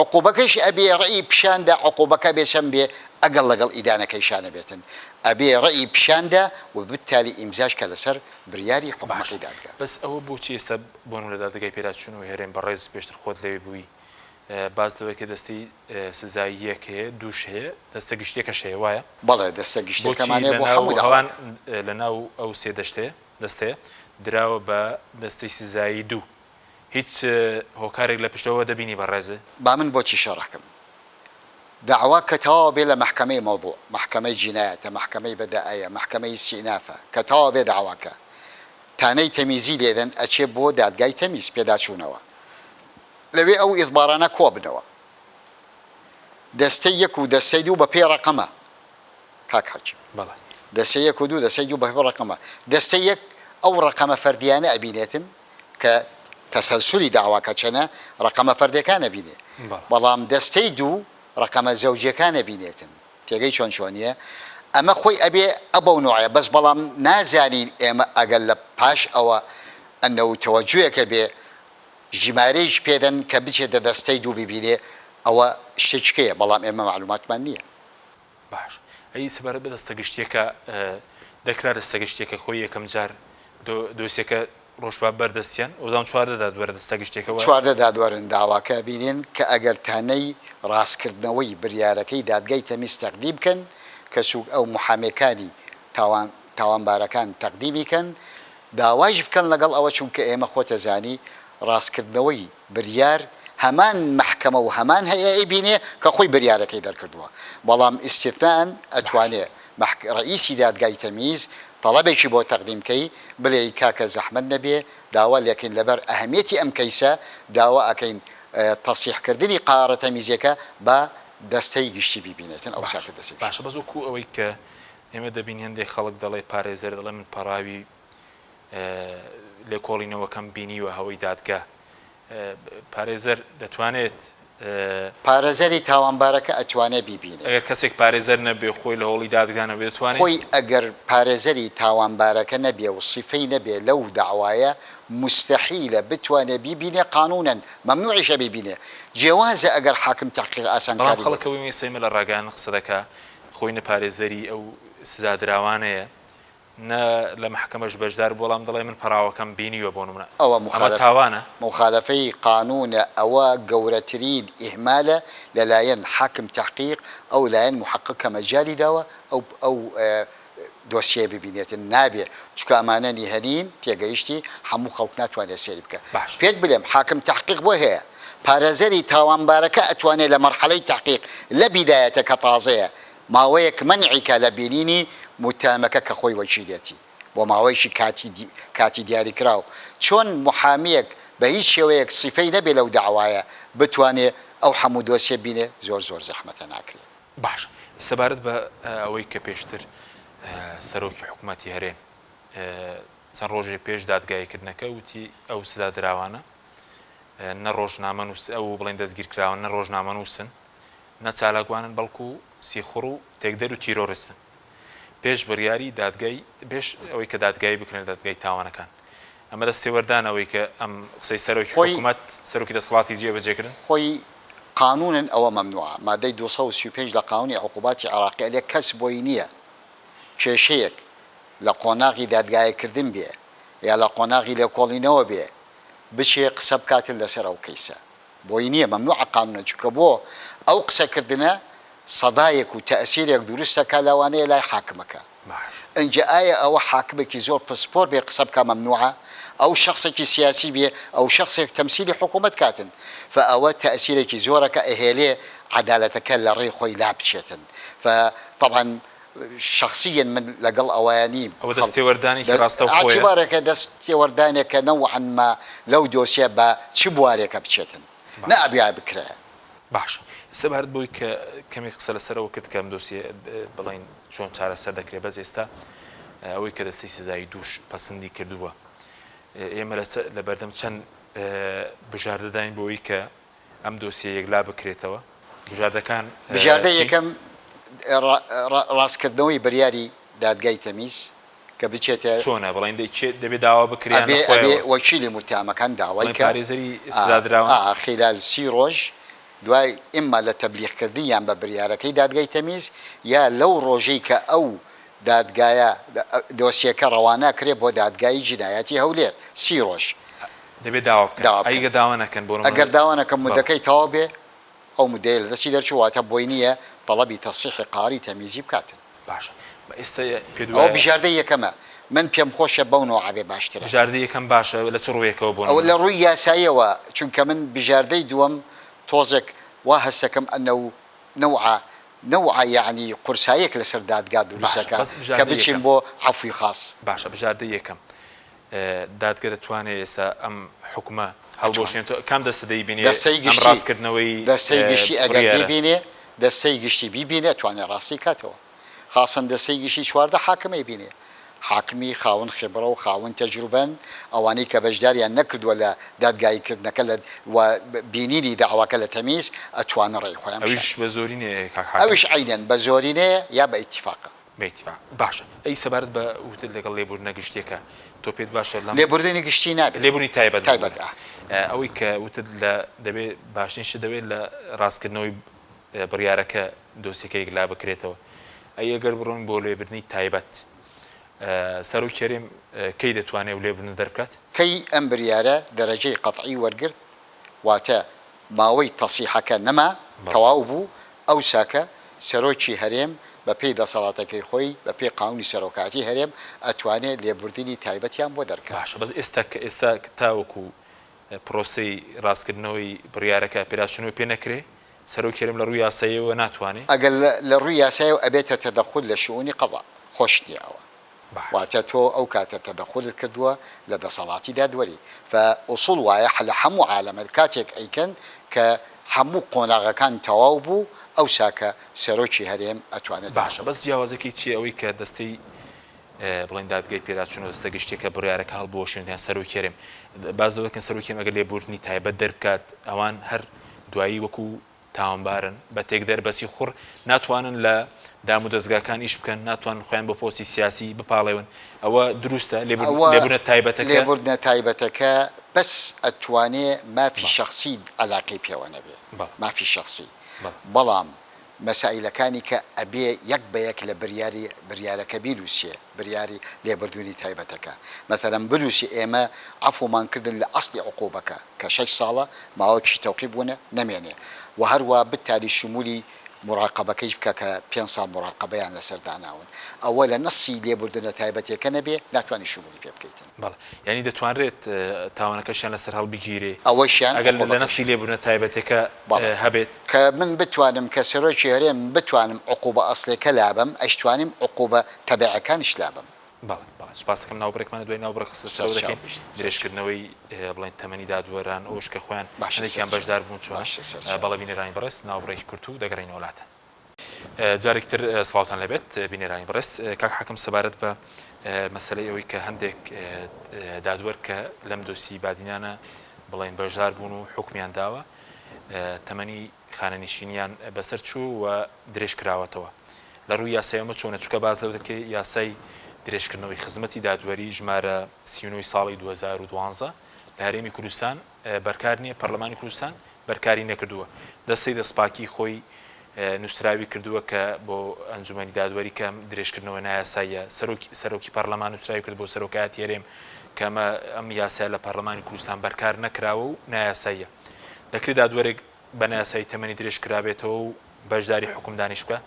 عقوبەکەیش ئەبێ ڕێی پیشاندا عقوبەکە بێچەند بێ ئەگەڵ لەگەڵ ئیدانەکەیشانە بێتن ئەبێ ڕێی پیشاندا و بالتالی ئیمزاش کە لەسەر بریاری حکومەکەی دادگا بەس ئەوە بۆچی ئێستا بۆن لە دادگای پێداچوونەوەی هەرێم بەڕێز پێشتر خۆت لەوێ بووی باز دەوەی کە دەستی سزاییەک هەیە دووش هەیە دەستە گشتێکەش هەیە وایە بەڵێ دەستە گشتەکەمانەیە بۆ هەموو داوان لە ناو ئەو سێ دەستەیە دراوە بە دەستەی سزایی دوو هیچ هۆکارێک لە پشتەوە دەبینی بەڕێزە با من بۆچی شەڕەکەم داوا کە تەواو بێ لە محکەمەی مەوضوع محکەمەی جینایەتە محکەمەی بەدائیە محکەمەی استئینافە کە تەواو بێ داواکە تانەی تەمیزی لێدەن ئەچێ بۆ دادگای تەمیز پێداچوونەوە لەوێ ئەو ئیضبارانە کۆبنەوە دەستەی 1 و دەستەی 2 بە پێ ڕەقەمە کاک حەج دەستەی 1 و 2 دەستەی 2 بە پێ ڕەقەمە دەستەی 1 ئەو ڕەقەمە فەردیانە ئەبینێتن کە تەسەلسولی داواکە چەنە ڕەقەمە فەردەکانە بینێ بەڵام دەستەی 2 ڕقەمە زەوجەکانە بینێتن تێگەی چۆن چۆنیە ئەمە خۆی ئەبێ ئەبەو نوعە بەس بەڵام نازانین ئێمە ئەگەر لە پاش ئەوە ئەنەو تەوەجویەکە بێ ژمارەیەش پێدەن کە بچێتە دەستەی 2 ببینێ ئەوە شتێکەیە بەڵام ئێمە معلوماتمان نییە باش ئەی سەبارەت بە دەستە گشتێکە دەکرا دەستە گشتێکە خۆی یەکەم جار دۆسیەکە ڕۆژبا بەردەستیان ئەوزان 4 دادوەرە دەستە گشتێکەوە 4 دادوەرن داواکە بینێن کە ئەگەر تانەی ڕاستکردنەوەی بریارەکەی دادگای تەمیز تەقدیم بکەن کە سوک ئەو محامێکانی تاوانبارەکان تەقدیمی کەن داواش بکەن لەگەڵ ئەوە چونکە ئێمە خۆتەزانی ڕاستکردنەوەی بریار هەمان محکەمە و هەمان هەیە بینێ کە خۆی بریارەکەی دەرکردووە بەڵام ئیستیثناءن ئەتوانێ ڕئیسی دادگای تەمیز طلبێکی بۆ تەقدیمکەی بڵێ کاکە زەحمەت نەبێ داوا لەکەین لەبەر ئەهەمیەتی ئەم کەیسە داوا ئەکەین تەصیحکردنی قارە تەمیزیەکە بە دەستەی گشتی ببینێتن ئەو ساکە دەستی باشە بەزۆکو ئەوەی کە ئێمە دەبین هەندێک خەڵک دەڵێ پارێزەر دەڵێ من پەراوی لێ کۆڵینەوەکەم بینیوە هەوەی دادگا پارێزەر دەتوانێت پارێزەری تاوانبارەکە ئەتوانێت بیبینێت ئەگەر کەسێک پارێزەر نەبێ خۆی لە هۆڵی دادگانە بێتوانێت خۆی ئەگەر پارێزەری تاوانبارەکە نەبێ و سیفەی نەبێ لەو داوایە مستحیلە بتوانێت بیبینێ قانونەن مەمنوعیشە ببینێ جیاوازە ئەگەر حاکم تحقیق ئاسانکاری خەڵکەوەی سەیمە لە ڕاگەیان قسە دەکا خۆی نەپارێزەری ئەو سزادراوانەیە لە محکەمەش بەشدار بۆڵام دەڵێ من پەراوەکەم بینیوە بۆ نمونە ئەوە تاوانە مخالفەی قانونە ئەوە گەورەترین ئیهمالە لەلایەن حاکم تحقیق ئەو لایەن محقق کە مەجای داوە ئەو دۆسیە ببینێتن نابێ چکە ئەمانەنی هەرین تێگەیشتی هەموو خەڵک ناتوانێت سێری بکە پێت بڵێم حاکم تحقیق بۆ هەیە پارێزەری تاوانبارەکە ئەتوانێت لە مەرحەلەی تحقیق لە بیدایەتە کە تازەیە ماوەیەک منعیکە لە بینینی متهمەکە کە خۆی وەکیلێتی بۆ ماوەیەکی کاتی دیاری کراو چۆن محامیەک بە هیچ شێوەیەک سیفەی نەبێ لەو داوایە بتوانێت ئەو هەموو دۆسیە بینێ زۆر زەحمەتە ناکرێت باش سەبارەت بە ئەوەی کە پێشتر سەرۆکی حکوومەتی هەرێم چەند ڕۆژێ پێش دادگایکردنەکە وتی ئەو سزا دراوانە نە ڕۆژنامە ئەو بڵێن دەستگیرکراون نە ڕۆژنامە نووسن نە چالاکوانن بەڵکو سیخڕ و تێکدەر و تیرۆرستن پێش بڕیاری دادگای پێش ئەوەی کە دادگایی بکرێن دادگای تاوانەکان ئەمە دەستێوەردانەوەی کە ئەم قسەی سەرۆکی حکوومەت سەرۆکی دەسەڵاتی جێبەجێکردن خۆی قانونن ئەوە مەمنوعە مادەی 235 لە قانونی عقوباتی عراقی لێ کەس بۆی نییە کێشەیەک لە قۆناغی دادگایەکردن بێ یا لە قۆناغی لێکۆڵینەوە بێ بچێ قسە بکاتن لەسەر ئەو کەیسە بۆی نییە مەمنوعە قانونە چکە بۆ ئەو قسەکردنە سەدایەک و تەئسیرێک دروستەکە لەوانەیە لای حاکمەکە ئەنجە ئایا ئەوە حاکمێکی زۆر پسپۆر بێ قسە بکە مەمنوعە ئەو شخصێکی سیاسی بێ ئەو شخصێک تەمسیلی حکوومەت کاتن فئەوە تەئسیرێکی زۆرەکە ئەهێلێ عەدالەتەکە لە ڕێی خۆی لا بچێتن فطبعا شخصيا من لقل أوانيم أو دستيورداني كراستو خويا اعتبارك دستيورداني كنوعا ما لو دوسيا با تشبواريك بتشتن نأبيع بكرة باش سبارد بوي كمي قصة سر وقت كم دوسيا بلاين شون شارع سردك ربز استا أوي كده استيسازاي دوش بسندي كردوا يمر لبردم چن بجارد داين بوي ك أم دوسيا يقلا بكريتوا بجارد كان بجارد يكم ڕاستکردنەوەی بریاری دادگای تەمیز کە بچێتە چۆنە بەڵێن دەبێت داوا بکریان وەکیلی متهمەکان داوای کە پارێزەری سزادراوە خلال 30 ڕۆژ دوای ئیمما لە تەبلیغکردن یان بە بریارەکەی دادگای تەمیز یا لەو ڕۆژەی کە ئەو دادگایە دۆسیەکە ڕەوانە کرێ بۆ دادگای جینایەتی هەولێر 30 ڕۆژ دەبێت داوا بکەن ئەگە داوا نەکەن بۆ ئەگەر داوا نەکەن مودەکەی تەواو بێ ئەو مدەیە لە دەستی دەرچواتە بۆی نییە طلبی تەصحیحی قاری تەمیزی بکاتن باشە ئێستا ئەو بژاردەی یەکەمە من پێم خۆشە بەو نوعابێ باشترە بژاردەی یەکەم باشە لە چ ڕوویەکەوە بۆ ئەو لە ڕووی یاساییەوە چونکە من بژاردەی دووەم تۆزێک وا هەستەکەم ئەنە نوع یعنی قورسایەک لەسەر دادگا دروستەکە کە بچین بۆ عەفوی خاص باشە بژاردەی یەکەم دادگە دەتوانێت ئێستا ئەم حکومە هەڵبۆشێنێت کام دەستە دەیبینێ ئەم ڕاستکردنەوەی دەستەی گشتی ئەگەر ببینێ دەستەی گشتی بیبینێ توانێت ڕاستی کاتەوە خاصن دەستەی گشتی چواردە حاکمەی بینێ حاکمی خاون خبرە و خاون تەجروبەن ئەوانەی کە بەشداریان نەکردووە لە دادگایکردنەکە لە بینینی داواکە لە تەمیز ئەتوانە ڕێی خۆیان ئەویش بە زۆرینێ ئەویش عینەن بە زۆرینێ یا بە ئیتیفاقە بەئیتیفاق باشە ئەی سەبارەت بە وتت لەگەڵ لێبوردنە گشتێکە تۆ پێت باشە لەم لێبوردنی گشتی نابێت لێبوونی تایبەت ئەوەی کە وتت لە دەبێت باشترینش دەوێت لە ڕاستکردنەوەی بڕیارەکە دۆسیەکەی لا بکرێتەوە ئەی ئەگەر بڕۆین بۆ لێبوردنی تایبەت سەر و کێرێم کەی دەتوانێت و لێبوردن دەربکات کەی ئەم بریارە دەرەجەی قەتعی وەرگرت واتە ماوەی تەسیحەکە نەما تەواو بوو ئەو ساکە سەرۆکی هەرێم بە پێی دەسەڵاتەکەی خۆی بە پێی قانونی سەرۆکاتی هەرێم ئەتوانێت لێبوردنی تایبەتیان بۆ دەرکات باشە بەس ئێستا تاوەکو پرۆسی ڕاستکردنەوەی بڕیارەکە پێداچوونەوە پێ نەکرێ سەرۆکێرم لە ڕووی یاساییەوە ناتوانێت ئەگەر لە ڕووی یاساییەوە ئەبێتە تەدەخول لە شؤونی قەضا خۆش نییەوە واتە تۆ ئەو کاتە تەدەخولت کردووە لە دەسەڵاتی دادوەری فئوسوڵ وایە لە هەموو عالەمە کاتێک ئەیکەن کە هەموو قۆناغەکان تەواو بوو ئەو ساکە سەرۆکی هەرێم ئەتوانێت باشە بەس جیاوازەکەی چی ئەوەی کە دەستەی بڵێن دادگای پێداچوونەوە دەستە گشتێکە بڕیارەکە هەڵبۆشێنیان سەرۆکێرم باز دەوەکەن سەرۆکێم ئەگەر لێبوردنی تایبەت دەربکات ئەوان هەر دوایی وەکو تاوانبارن بە تێکدەر بەسی خوڕ ناتوانن لە دام و دەستگاکان ئیش بکەن ناتوان خۆیان بە پۆستی سیاسی بپاڵێون ئەوە دروستە لێبوردنە تایبەتەکە لێبوردنە تایبەتەکە بەس ئەتوانێ مافی شخصی عەلاقەی پێوە نەبێ مافی شخصی بەڵام مەسائلەکانی کە ئەبێ یەک بە یەک لە بریارەکە بیرروسیە بریاری لێبردوونی تایبەتەکە مەثەرەن بروسی ئێمە عەفومان کردن لە ئەسڵی عقوبەکە کە 6 ساڵە ماوەکی تەوقیف بوونە نەمێنێ و هەروە بتاری شمولی مراقبەکەیش بکە کە 5 ساڵ مراقبەیان لەسەر داناون ئەوە لە نەسی لێبوردنە تایبەتیەکە نەبێ ناتوانانی شمولی پێ بکەیتن بەڵێ یعنی دەتوانرێت تاوانەکەشیان لەسەر هەڵبگیرێ ئەوەشیان ئەگەر لە نەسی لێبوردنە تایبەتەکە هەبێت کە من بتوانم کە سەرۆکی هەرێم بتوانم عقوبە ئەسڵێکە لابم ئەشتوانیم عقوبە تەبیعەکانیش لابم بەڵێ سوپاس دەکەم ناوبڕێکمانە دوای ناوبڕێک قسە دەکەین درێژکردنەوەی بڵێن تەمەنی دادوەران ئەوش کە خۆیان هەندێکیان بەشدار بوون چوار بەڵێ بینێرانی بەڕێست ناوبڕێکی کورت و دەگەڕین وڵاتە جارێکتر سڵاوتان لەبێت بینێرانی بەڕێست کاک حەکەم سەبارەت بە مەسەلەی ئەوەی کە هەندێک دادوەر کە لەم دۆسی بادینانە بڵێن بەشدار بوون و حکمیان داوە تەمەنی خانەنشینیان بەسەر چوو و درێژ کراوەتەوە لە ڕووی یاسایەمە چۆنە چووکە باز لەو دەکەی یاسای درێژکردنەوەی خزمەتی دادوەری ژمارە 39 ساڵی 2012 لە هەرێمی کوردستان بەرکار نییە پەرلەمانی کوردستان بەرکاری نەکردووە دەستەی دەسپاکی خۆی نووسراوی کردووە کە بۆ ئەنجومەنی دادوەری کەم درێژکردنەوە نایاساییە سەرۆکی پەرلەمان نووسراوی کرد بۆ سەرۆکایەتی هەرێم کەمە ئەم یاسای لە پەرلەمانی کوردستان بەرکار نەکراوە و نایاساییە دەکرێت دادوەرێک بە نایاسایی تەمەنی درێژ کرابێتەوە و بەشداری حکومدانیش بکە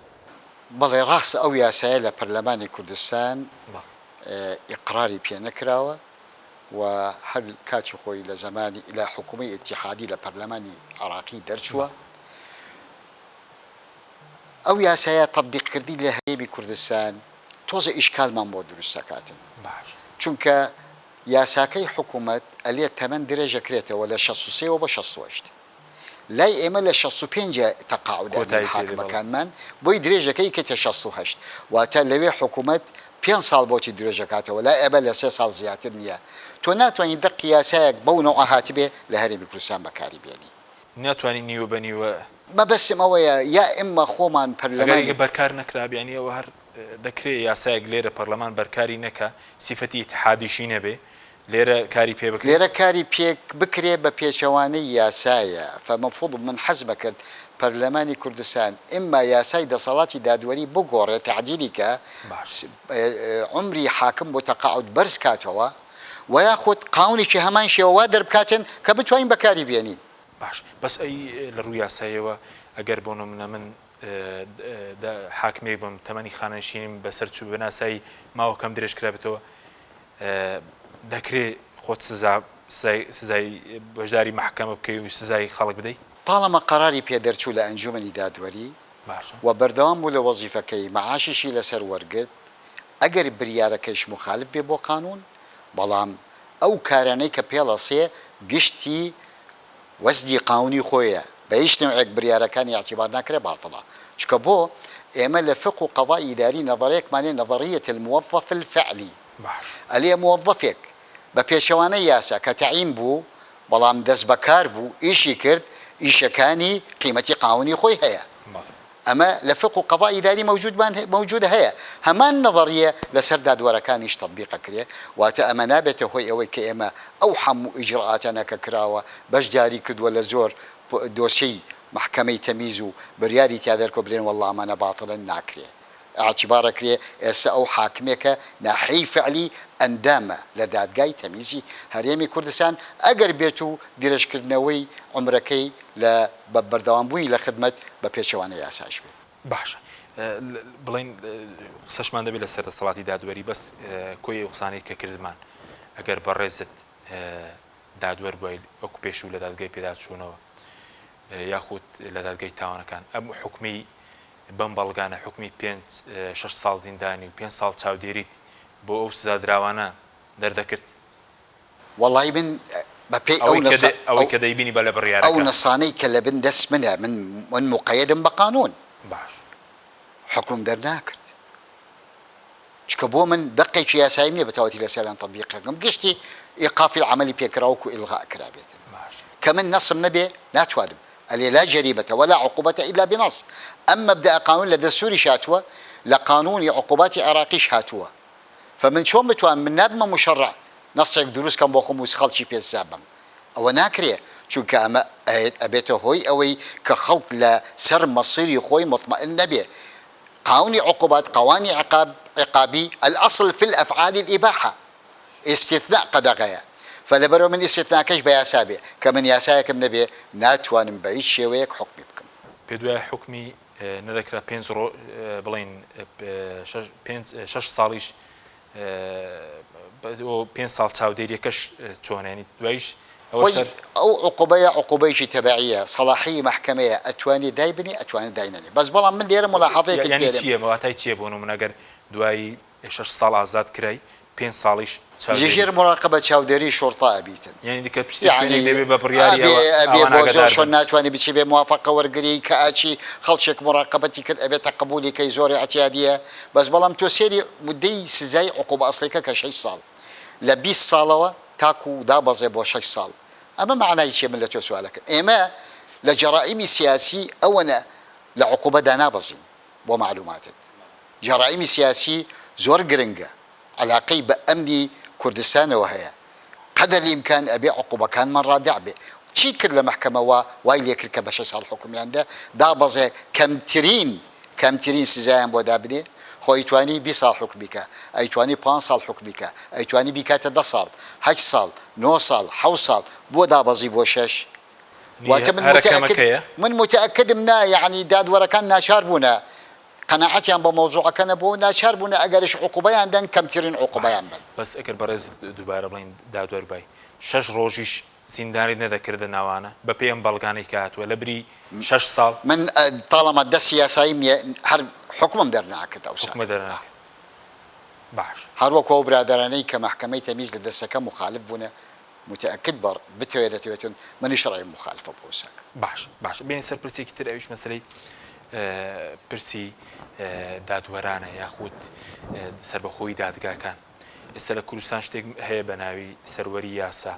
بەڵێ ڕاست ئەو یاسایە لە پەرلەمانی کوردستان ئیقراری پێ نەکراوە و هەر کاتی خۆی لە زمانی لە حکوومەی ئیتیحادی لە پەرلەمانی عراقی دەرچووە ئەو یاسایە تەطبیقکردی لە هەرێمی کوردستان تۆزە ئیشکالمان بۆ دروست دەکاتن چونکە یاساکەی حکوومەت ئەلێ تەمەن درێژەکرێتەوە لە 63 بە 68 لای ئێمە لە 65 تەقاعودی حاکمەکانمان بۆی درێژەکەی کەتە 68 واتە لەوێ حکوومەت 5 ساڵ بۆچی درێژەکاتەوە لای ئێمە لە 3 ساڵ زیاتر نییە تۆ ناتوانین دەق یاسایەک بەو نەوە هاتبێ لە هەرێمی کوردستان بەکاری بێنی ناتوانین نیوە بەنیوە مەبەستم ئەوەیە یا ئێمە خۆمان پەرلەمانی بەرکار نەکرابیانیەوە هەر دەکرێت یاسایەک لێرە پەرلەمان بەرکاری نەکە سیفەتی ئیتحادیشی نەبێ لێرە کاری پێ بکرێت لێرە کاری پێک بکرێ بە پێچەوانەی یاسایە فمەفروض من حەزم کرد پەرلەمانی کوردستان ئمما یاسای دەسەڵاتی دادوەری بگۆڕێت تعدیلی کە عمری حاکم بۆ تەقاعود بەرز کاتەوە و یاخود قاونێکی هەمان شێوە دەربکاتن کە بتوانین بەکاری بێنین باش بەس ئەی لە ڕووی یاسایەوە ئەگەر بۆ نمونە من حاکمێک بم تەمەنی خانەنشینیم بەسەر چوو بەناسایی ماوەکەم درێژ کرابێتەوە دەکرێت خۆت سزای بەشداری محکەمە بکەی و سزای خەڵک بدەیت تاڵەمە قەراری پێدەرچوو لە ئەنجومەنی دادوەری و بەردەوام بوو لە وەزیفەکەی مەعاشیشی لەسەر وەرگرت ئەگەر بریارەکەیش مخالف بێ بۆ قانون بەڵام ئەو کارانەی کە پێڵەسێ گشتی وەزدی قاونی خۆیە بە هیچ نوعێک بریارەکانی اعتیبار ناکرێ باتڵە چکە بۆ ئێمە لە فقه و قەضای ئیداری نەظەرەیەکمانێ نەظەریەت الموظف الفعلی ئەلێ موظفێک بە پێشەوانەی یاسا کە تەعین بوو بەڵام دەست بەکار بوو ئیشی کرد ئیشەکانی قیمەتی قاونی خۆی هەیە ئەمە لە فقه و قەضای ئیداری موجود هەیە هەمان نەظەریە لەسەر دادوەرەکانیش تەطبیقەکرێ واتە ئەمە نابێتە هۆی ئەوەی کە ئێمە ئەو هەموو ئیجرئاتانە کە کراوە بەشداری کردووە لە زۆر دۆسەی محکەمەی تەمیز و بریاری تیا دەرکۆ برێن وەڵڵا ئەمانە باتڵن ناکرێ اعتبارەکرێ ئێستا ئەو حاکمێکە ناحەی فعلی ئەندامە لە دادگای تەمیزی هەرێمی کوردستان ئەگەر بێت و درێژکردنەوەی عمرەکەی لە بەردەوامبووی لە خدمەت بە پێچەوانە یاساش بێت باشە بڵین قسەشمان دەبێت لە سەردەسەڵاتی دادوەری بەس کۆی قسانەی کە کردمان ئەگەر بەڕێزت دادوەر بووی وەکو پێشوو لە دادگای پێدا چوونەوە یاخود لە دادگای تاوانەکان ئەم حکمی بەم بەڵگانە حکمی 6 ساڵ زیندانی و 5 ساڵ چاودێریت بۆ ئەو سزادراوانە دەردەکرد وەڵی من بەپێی ئەوەی کە دەیبینی بە لە بڕیارەکە ئەو نەسانەی کە لە بن دەست منە من مقەیدم بە قانون باش حکم دەرناکرد چکە بۆ من دقێکی یاسایی نییە بەتەواتی لەسەران تەطبیقەکەم گشتی ئیقافی عملی پێکراوە و ئیلغا کرابێت کە من نەسم نەبێ ناتوانم ئەلێ لا جەریمەتە ولا عقوبەتە ئیلا بنەص ئەم مەبدەئە قانون لە دەستوری هاتووە لە قانونی عقوباتی عێراقیش هاتووە فمن چۆن بتوانم من نابمە مشەڕع نەسێک دروستکەم بۆ خۆم و خەڵکی پێزابم ئەوە ناکرێ چونکە ئەمە ئەبێتە هۆی ئەوەی کە خەڵک لە سەر مەسیری خۆی مطمئن نەبێ. قانونی عقوبات قواني عقابي الأصل في الأفعال الإباحة، استثناء قدغيا، فلبرو من استثناء كش بياسابي كمن ياسايكم نبي ناتوان بعيد شويك حكمي بكم بدو حكمي نذكر بينزرو بلين 6 ساڵیش و 5 ساڵ چاودێریەکەش چۆنێنی دوایش أو عقوبية تبعية صلاحية محكمية أتواني دايبني أتواني داينني بس بلا من دير ملاحظة يعني چیه مواتای چیه بونو من اگر دوای 6 ساڵ آزاد کراي 5 ساڵیش جيجير مراقبة چاودێری شرطة أبيتن يعني ديك بشتي بيبي ببرياري أبي بوزور شو ناتواني بشي بموافقة ورقري كأشي خلشك مراقبتي كل أبي تقبولي كي زوري اعتيادية بس بلام توسيري مدي سزاي عقوبة أصليك كشي صال لبيس صالوا تاكو دابزي بو 6 ساڵ أما معناه شيء من لتو سؤالك إما لجرائم سياسي أو أنا لعقوبة دانابزين ومعلوماتك جرائم سياسي زور جرنجا علاقي بأمني كردستان وهي قدر الإمكان أبي عقوبة كان مرة دعبة شي كل محكمة وايلي كل كبش صار الحكم عنده دابزي كم ترين سزايم ودابني خويتواني 20 ساڵ حكمك ايتواني 5 ساڵ حكمك ايتواني بكات 10 ساڵ 8 ساڵ 9 ساڵ 7 ساڵ بو دابزي بو 6 من متاكد منا يعني داد ورا كان ناشار بونا قناعتي بموضوع كان بو ناشار بونا اجرش عقوبه عندن كم ترين عقوبه عندن بس اكل برز دوباره بلين داد ور باي 6 روجيش زیندانی نەدەکردە ناوانە بە پێم بەڵگانەی کاتووە لە بری 6 ساڵ من طالما دە سیاسایی هەر حکومم دەرناکرد ئەو حکومە دەرناکرد باش هەروەکو ئەو برادرانەی کە محکەمەی تەمیز لە دەستەکە مخالف بوونە متأكد بتوێتن منیش ڕای مخالفە بۆ ساک باش بینی سەر پرسێکی تر ئەویش مەسەلەی پرسی دادوەرانە یاخود سەربەخۆی دادگاکان ئێستا لە کوردستان شتێک هەیە بە ناوی سەروەری یاسا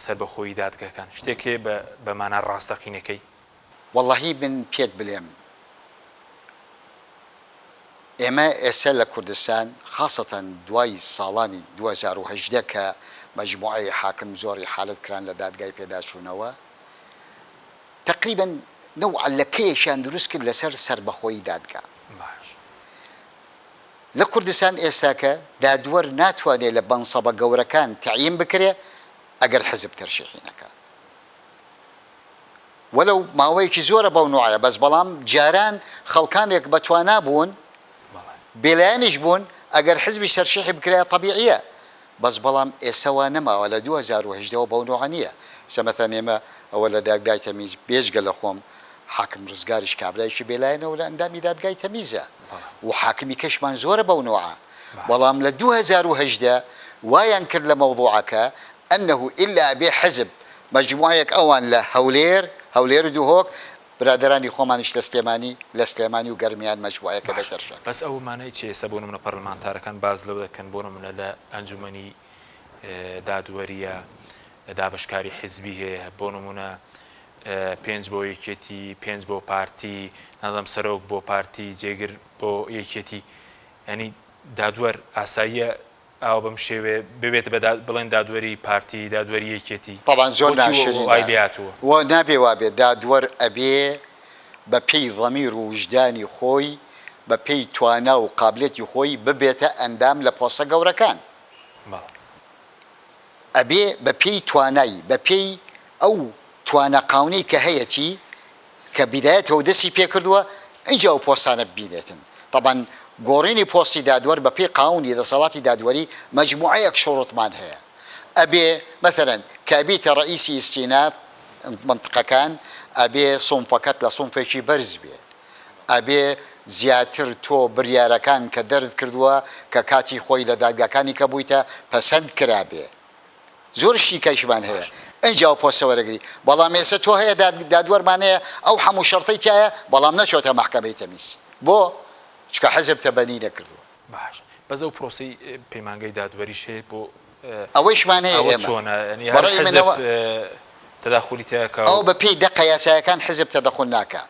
سەربەخۆی دادگاکان شتێکێ بەمانە ڕاستەقینەکەی واللهی من پێت بڵێم ئێمە ئێستا لە کوردستان خاصەتەن دوای ساڵانی 2018 کە مجموعەی حاکم زۆری حالت کران لە دادگای پێداچوونەوە تقریبا نوع لە کێشیان دروست کرد لەسەر سەربەخۆی دادگا لە کوردستان ئێستاکە دادوەر ناتوانێت لە بەنسەبە گەورەکان تعیین بکرێ ئەگەر حزب تەرشیحینەکە وەلەو ماوەیەکی زۆرە بەو نوعە بەس بەڵام جاران خەڵکانێک بەتوانا بوون بێلایەنیش بوون ئەگەر حزبی تەرشیحی بکرێ طبیعیە بەس بەڵام ئێسەوا نەماوە لە 2018 بەو نوعە نییە سەمەثەن ئێمە ئەوە لە دادگای تەمیز بێژگە لە خۆم حاکم ڕزگاریش کابرایکی بێلایەنەوە لە ئەندامی دادگای تەمیزە و حاکمی کەشمان زۆرە بەو نوعە بەڵام لە 2018 وایان کرد لە مەوضوعەکە أنه إلا بحزب مجموعة أوان له هولير دوهوك برادراني خومانش لسليماني وقرميان مجموعة كبترشا بس أول ما نيجي سبونه من البرلمان كان باز لو كان بونه من لا أنجمني دادوريا دابشكاري حزبيه بونه من پێنج بۆ یەکێتی پێنج بۆ پارتی نازام سەرۆک بۆ پارتی جێگر بۆ یەکێتی ینی دادوەر ئاساییە ئاو بەم شێوێ ببێت بڵێن دادوەری پارتی دادوەری یەکێتی طبعا زۆر ناشرینە و نابێ وابێت دادوەر ئەبێ بە پێی ضەمیر و وجدانی خۆی بە پێی توانا و قابلێتی خۆی ببێتە ئەندام لە پۆستە گەورەکان ئەبێ بە پێی توانایی بە پێی ئەو توانە قاونەی کە هەیەی کە بیدایەتەوە دەستی پێکردووە ئینجا ئەو پۆستانە ببینێتن طبعا گۆڕینی پۆستی دادوەر بە پێی قاونی دەسەڵاتی دادوەری مجموعەیەک شوڕوتمان هەیە ئەبێ مثلا کابیتە ڕئیسی ئیستیناف منطقەکان ئەبێ سۆنفەکەت لە سۆنفێکی بەرز بێ ئەبێ زیاتر تۆ بریارەکان کە دەرد کردووە کە کاتی خۆی لە دادگاکانی کە بوویتە پەسەند کرابێ زۆر شیکەشمان هەیە ئەنجا پۆستە وەرەگری بەڵام ئێستا تۆ هەیە دادوەرمانەیە ئەو هەموو شەرتەی تایە بەڵام نەچۆتە محکەمەی تەمیز بۆ چکە حەزب تەبەنی نەکردووە باش بەس ئەو پرۆسی پەیمانگەی دادوەریش هەیە بۆ ئەوەیشمان هەیە ئێمە تەداخولی تیاکە ئەو بە پێی دەقە یاسایەکان حزب تەدەخل ناکە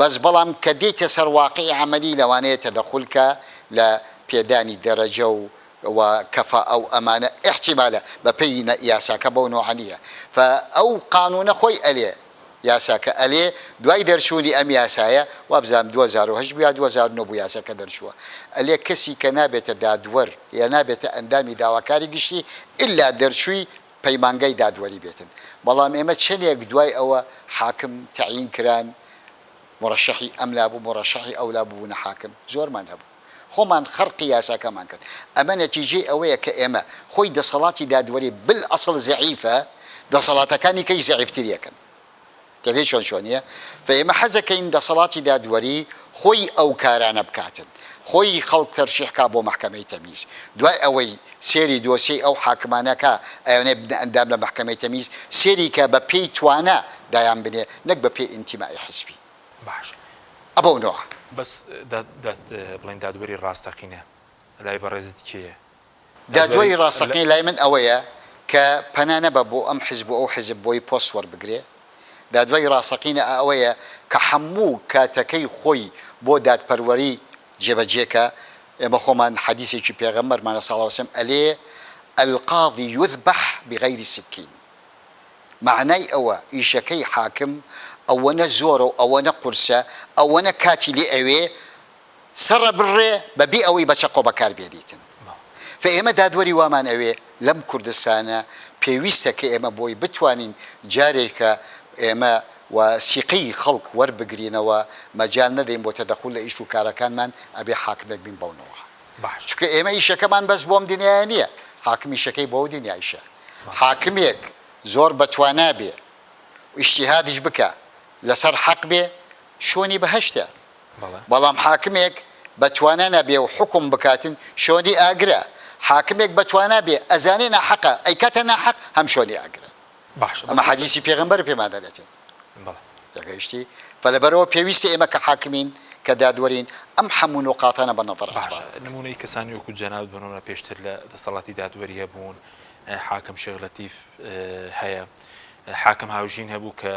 بەس بەڵام کە دێتە سەر واقعی عەمەلی لەوانەیە تەدەخولکە لە پێدانی دەرەجە و وكفى أو أمانة احتمالا ببين ياساك بونوعنية فأو قانون خوي أليه یاساکە ئەلێ دوای دەرچوونی ئەم یاسایە وابزانام 2008 یا 2009 بوو یاساکە دەرچووە ئەلێ کەسی کە نابێتە دادوەر یا نابێتە ئەندامی داواکاری گشتی ئللا دەرچووی پەیمانگای دادوەری بێتن بەڵام ئێمە چەندێک دوای ئەوە حاکم تعیین کران مرشحی ئەملا بوو مرشحی ئەولا بوونە حاکم زۆرمان هەبوو خۆمان خەرقی یاساکەمان کرد ئەمە نەتیجەی ئەوەیە کە ئێمە خۆی دەسەڵاتی دادوەری بالئەسڵ زەعیفە دەسەڵاتەکانی کەی زەعیفتریەکەن تێگەی چۆنیە فئێمە حەزەکەین دەسەڵاتی دادوەری خۆی ئەو کارانە بکاتن خۆی خەڵک تەرشیحکا بۆ محکەمەی تەمیز دوای ئەوەی سێری دۆسیەی ئەو حاکمانەکە ئەوێنێ بنە ئەندام لە محکەمەی تەمیز سێری کە بە پێی توانە دایان بنێ نەک بە پێی ئینتیمای حزبی باش ئەبەو نوع بەس بڵێن دادوەری ڕاستەقینە لای بەڕێزت کێیە دادوەری ڕاستەقینی لای من ئەوەیە کە پەنانە بە بۆ ئەم حزب و ئەو حزب بۆی پۆست وەربگرێ دادوای ڕاستەقینە ئەوەیە کە هەموو کاتەکەی خۆی بۆ دادپەروەری جێبەجێکە ئێمە خۆمان حەدیثێکی پێغەمبەرمانە ساڵ وسلم ئەلێ القاضي يذبح بغير سكين معنای ئەوە ئیشەکەی حاکم ئەوەنە زۆرە و ئەوەنە قورسە ئەوەنە کاتی لێ ئەوێ سەرە بڕێ بەبێ ئەوەی بە چەقۆ بەکار بێدیتن فئێمە دادوەری وامان ئەوێ لەم کوردستانە پێویستە کە ئێمە بۆی بتوانین جارێکە ئێمە و سیقی خەڵک وەربگرینەوە مەجال نەدەین بۆ تەدەخول لە ئیش و کارەکانمان ئەبێ حاکمێک بین بەونەوە چونکە ئێمە ئیشەکەمان بەس بۆم دنیای نییە حاکم ئیشەکەی بۆ دنیایشە حاکمێک زۆر بەتوانا بێ ئیجتیهادیش بکە لەسەر حەق بێ شۆنی بەهەشتە بەڵام حاکمێک بەتوانە نەبێ و حکم بکاتن شۆنی ئاگرە حاکمێک بەتوانە بێ ئەزانێ ناحەقە ئەیکاتە ناحەق هەم شۆنی ئاگرە ئەمە حەدیثی پێغەمبەر پێمان دەڵێتن دەگەیشتی فلەبەرەوە پێویستە ئێمە کە حاکمین کە دادوەرین ئەم هەموو نقاطانە بە نەظر نمونەی کەسانی وەکو جەناب بنەوە پێشتر لە دەسەڵاتی دادوەری هەبوون حاکم شێخ لەتیف هەیە حاکم هاوژین هەبوو کە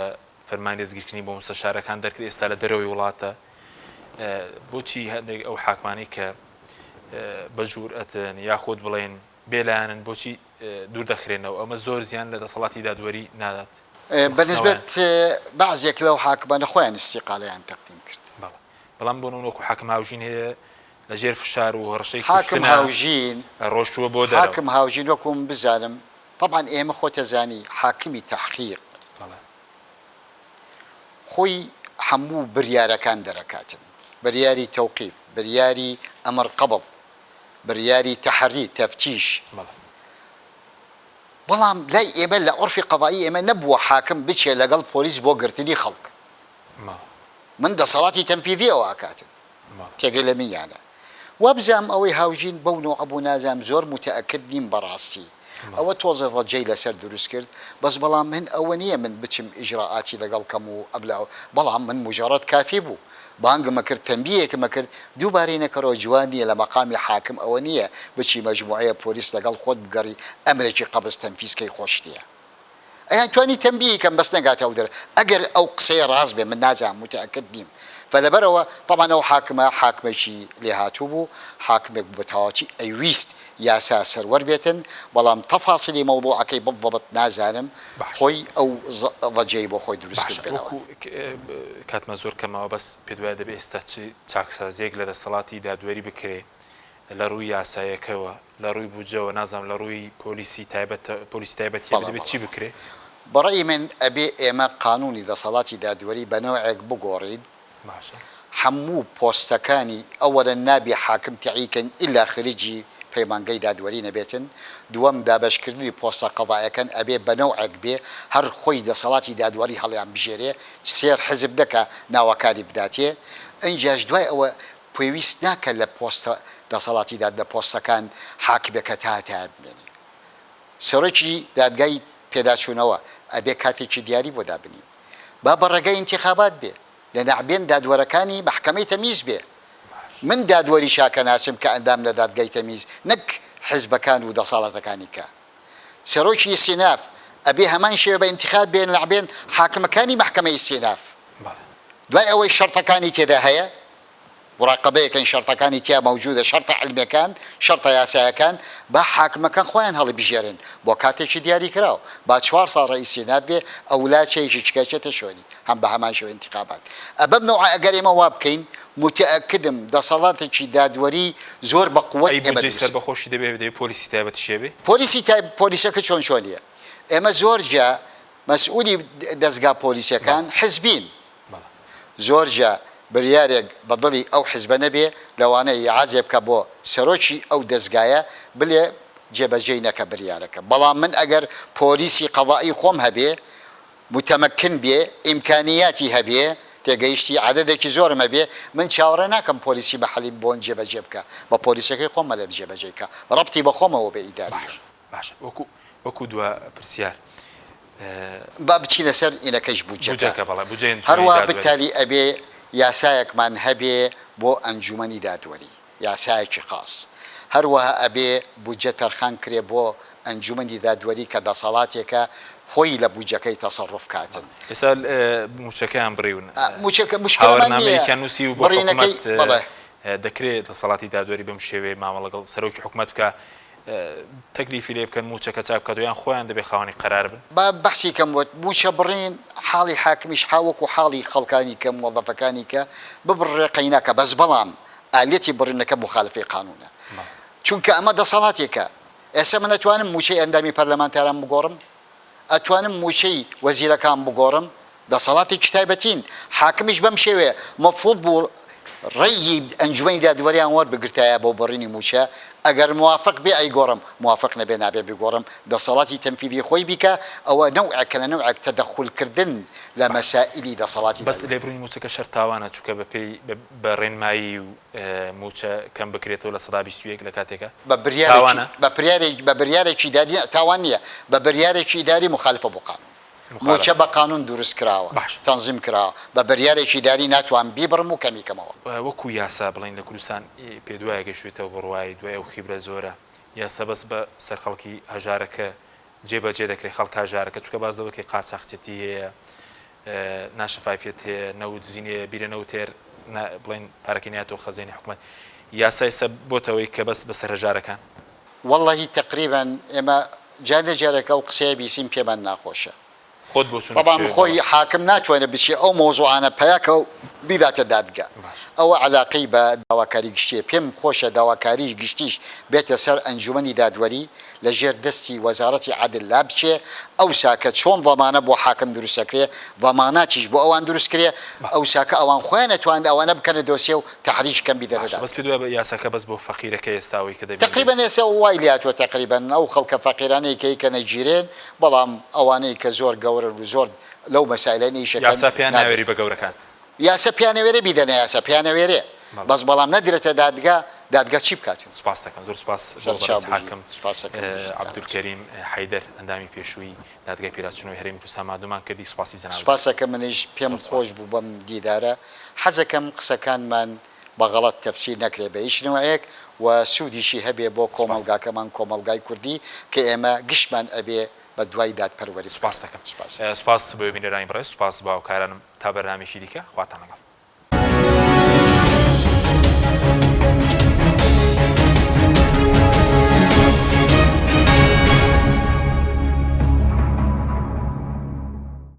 فەرمانی دەستگیرکردنی بۆ مستەشارەکان دەرکرد ئێستا لە دەرەوەی وڵاتە بۆچی هەندێک ئەو حاکمانی کە بەجورئەتن یاخود بڵێن بێلایەنن بۆچی دوور دەخرێنەوە ئەمە زۆر زیان لە دەسەڵاتی دادوەری نادات بەنسبەت بەعزێک لەو حاکمانە خۆیان استیقاڵیان تەقدیم کرد بەڵام بۆ نمونە وەکو حاکم هاوژین هەیە لەژێر فشار و هەڕەشەی حاکم هاوژین ڕۆشتووە بۆ دەرەوە حاکم هاوژین وەکوم بزانم طبعا ئێمە خۆتەزانی حاکمی تەحقیق خۆی هەموو بریارەکان دەرەکاتن بریاری تەوقیف بریاری ئەمر قەبڵ بریاری تەحری تەفتیش بەڵام لای ئێمە لە عرفی قەضایی ئێمە نەبووە حاکم بچێ لەگەڵ پۆلیس بۆ گرتنی خەڵک من دەسەڵاتی تەنفیذیەوە ئاکاتن تێگەی لە میانە وابزانام ئەوەی هاوژین بەو نوع ئەبوو نازانم زۆر متەئەکد نیم بەڕاستی ئەوە تۆزە ڕەجەی لەسەر دروست کرد بەس بەڵام من ئەوە نییە من بچم ئیجراعاتی لەگەڵ کەم و ئەبلاوە بەڵام من مجرد کافی بوو بانگمە کرد تەنبیهێکمە کرد دووبارەی نەکەڕەوە جوانیە لە مەقامی حاکم ئەوە نییە بچی مەجموعەیە پۆلیس لەگەڵ خۆت بگەڕی ئەمرێکی قەبز تەنفیزکەی خۆشتیە ئەیان توانی تەنبیهی کەم بەس نەگاتە ئەو دەر ئەگەر ئەو قسەی ڕاست بێ من نازانم متەئەکد نیم فلەبەرەوە طبعا ئەو حاکمە حاکمێکی لێهاتوو بوو حاکمێک بە تەواوەتی ئەیویست یاسا سەروەر بێتن بەڵام تەفاسیلی مەوضوعەکەی بڵبط نازانم خۆی ئەو ڕەجەی بۆ خۆی دروست کردنەوە کاتمە زۆر کەمەوە بەس پێ دوایە دەبێت ئێستا چاکسازیەک لە دەسەڵاتی دادوەری بکرێ لە ڕووی یاسایەکەوە لە ڕووی بوجەوە نازانم لە ڕووی پۆلیسی تایبەتیە دەبێت چی بکرێ بەڕێی من ئەبێ ئێمە قانونی دەسەڵاتی دادوەری بە نەوعێک بگۆڕین هەموو پۆستەکانی ئەوەرە نابێ حاکم تەعیکەن ئیلا خەریجی پەیمانگەی دادوەری نەبێتن دووەم دابەشکردنی پۆستە قەضایەکان ئەبێ بەنەوعێک بێ هەر خۆی دەسەڵاتی دادوەری هەڵیان بژێرێ سێر حزب دەکە ناوەکاری بداتێ ئەنجاش دوای ئەوە پێویست ناکە لە پۆستە دەسەڵاتی دادە پۆستەکان حاکمێکە تا بمێنێ سەرۆکی دادگای پێداچوونەوە ئەبێ کاتێکی دیاری بۆ دابنین با بەڕێگەی انتخابات بێ لە نەعبێن دادوەرەکانی محکەمەی تەمیز بێ من دادوەری شاکە ناسم کە ئەندام لە دادگای تەمیز نەک حزبەکان و دەسەڵاتەکانی کە سەرۆکی سیناف ئەبێ هەمان شێوە بە انتخاب بێن نەعبێن حاکمەکانی محکەمەی سیناف دوای ئەوەی شەرتەکانی تێدا هەیە مراقبەیەکەن شەرتەکانی تیا مەوجودە شەرتە علمیەکان شەرتە یاسایەکان با حاکمەکان خۆیان هەڵی بژێرن بۆ کاتێکی دیاری کراوە با 4 ساڵ ڕئیسی نات بێ ئەو ولاچەیەکی چکەچێتە شوێنی هەم بە هەمان شێوە انتخابات ئەبەم نوع ئەگەر ئێمە وا بکەین متأکدم دەسەڵاتێکی دادوەری زۆر بە قووەت بودجەی سەربەخۆشی دەبێت پۆلیسی تایبەت شێبێ پۆلیسەکە چۆنیە ئێمە زۆر جا مەسئولی دەستگا پۆلیسیەکان حزبین زۆر جا بریارێک بەدڵی ئەو حزبە نەبێ لەوانەیە عازێ بکە بۆ سەرۆکی ئەو دەستگایە بلێ جێبەجێی نەکە بریارەکە بەڵام من ئەگەر پۆلیسی قەضایی خۆم هەبێ متەمەکن بێ ئیمکانیاتی هەبێ تێگەیشتی عادەدێکی زۆرم هەبێ من چاوەڕێ ناکەم پۆلیسی بەحەلی بۆن جێبەجێ بکە بە پۆلیسەکەی خۆمە لێ جێبەجێکە ڕەبتی بە خۆمەوە بە ئیداری باشە وەکو دووە پرسیار با بچی لەسەر ئینەکەش بوجەکە هەروە بتالی ئەبێ یاسایەکمان هەبێ بۆ ئەنجومەنی دادوەری یاسایەکی خاص هەروەها ئەبێ بودجە تەرخان کرێ بۆ ئەنجومەنی دادوەری کە دەسەڵاتێکە خۆی لە بودجەکەی تەسەڕف کاتن ئێستا موچەکەیان بڕیون هاوەرنامەیەکیان نووسی و بۆ حکومەت دەکرێت دەسەڵاتی دادوەری بەم شێوەیە مامەڵە لەگەڵ سەرۆکی حکومەت بکە تەکلیفی لێ بکەن موچەکە چاپ بکات یان خۆیان دەبێ خاوەنی قەرار بن با بەحسی کەم وت موچە بڕین حاڵی حاکمیش هاوەکو حاڵی خەڵکانی کە موظفەکانی کە ببڕێ قەیناکە بەس بەڵام ئالێتی بڕینەکە مخالفی قانونە چونکە ئەمە دەسەڵاتێکە ئێستا من ئەتوانم موچەی ئەندامی پەرلەمانتاران بگۆڕم ئەتوانم موچەی وەزیرەکان بگۆڕم دەسەڵاتی تایبەتین حاکمیش بەم شێوێ مەفروض بوو ڕێی ئەنجومەنی دادوەریان وەربگرتایە بۆ بڕینی موچە ئەگەر موافق بێ ئەیگۆڕم موافق نەبێ نابێ بگۆڕم دەسەڵاتی تەنفیدی خۆی بیکە ئەوە نەوعێکە لە نەوعێک تەدەخولکردن لە مەسائیلی دەسەڵاتی بەس لێبڕینی موچەکە شەر تاوانە چونکە بە ڕێنمایی و موچە کەم بکرێتەوە لە 121 لە کاتێکە بە بریارێکی داری تاوان نییە بە بریارێکی داری مخالفە بۆ قانون موچە بە قانون دروست کراوە تەنظیم کراوە بە بریارێکی داری ناتوان بیبڕم و کەمیکەمەوە وەکو یاسا بڵین لە کوردستان پێ دوایە گەشتێتەوە بڕوای دوای ئەو خیبرە زۆرە یاسا بەس بە سەر خەڵکی هەژارەکە جێبەجێ دەکرێت خەڵک هەژارەکە چونکە بازەوەکەی قاچاقچێتی هەیە ناشەفافیت هەیە نەوت زیینێ بیرە نەوتێر بڵین پارەکەیناتەوە خەزێنی حکومەت یاسای سە بۆتەوەی کە بەس بەسەر هەژارەکان واللهی تقریبا ئێمە جار لە جارێکە و قسەیە بیسیم پێمان ناخۆشە طبعا خۆی حاکم ناتوانێت بچێ ئەو مۆزوعانە پەیاکە و بیداتە دادگا ئەوە علاقەی بە داواکاری گشتیە پێم خۆشە داواکاری گشتیش بێتە سەر ئەنجومەنی دادوەری لە ژێر دەستی وەزارەتی عادل لا بچێ ئەو ساکە چۆن ضەمانە بۆ حاکم دروستەکرێ ضەماناتیش بۆ ئەوان دروستکرێ ئەو ساکە ئەوان خۆیان نەتوانن ئەوانە بکەنە دۆسیە و تحریشکەم بیدەدات بەس پێ دوای بە یاساکە بەس بۆ فەقیرەکە ئێستاوی کە دەبێت تقریبا ئێستا وای لاتوە تقریبا ئەو خەڵکە فەقیرانەی کە نەگیرێن بەڵام ئەوانەی کە زۆر گەورە و زۆر لەو مەسائلەی شەکە یاسا پیان ناوێری بە گەورەکان یاسا پیانەوێرە بیدەنە یاسا پیانەوێرێ بەس بەڵام نەدرێتە دادگا چی بکاتن سوپاس دەکەم زۆر سوپاس حاکم عەبدولکەریم حەیدەر ئەندامی پێشووی دادگای پێرهاتچوونەوەی هەرێمی کوردستان مادومان کردی سوپاسی جەناب سوپاسەکە منیش پێم خۆش بوو بەم دیدارە حەزەکەم قسەکانمان بەغەڵەت تەفسیر نەکرێ بە هیچ نوعەیەک و سوودیشی هەبێ بۆ کۆمەلگاکەمان کۆمەلگای کوردی کە ئێمە گشتمان ئەبێ بە دوای دادپەروەری سوپاس دەکەم سوپاس بۆ بینەرانی بەڕێز سوپاس باوکارانم تا بەرنامێکی دیکە خواتان لەگەڵ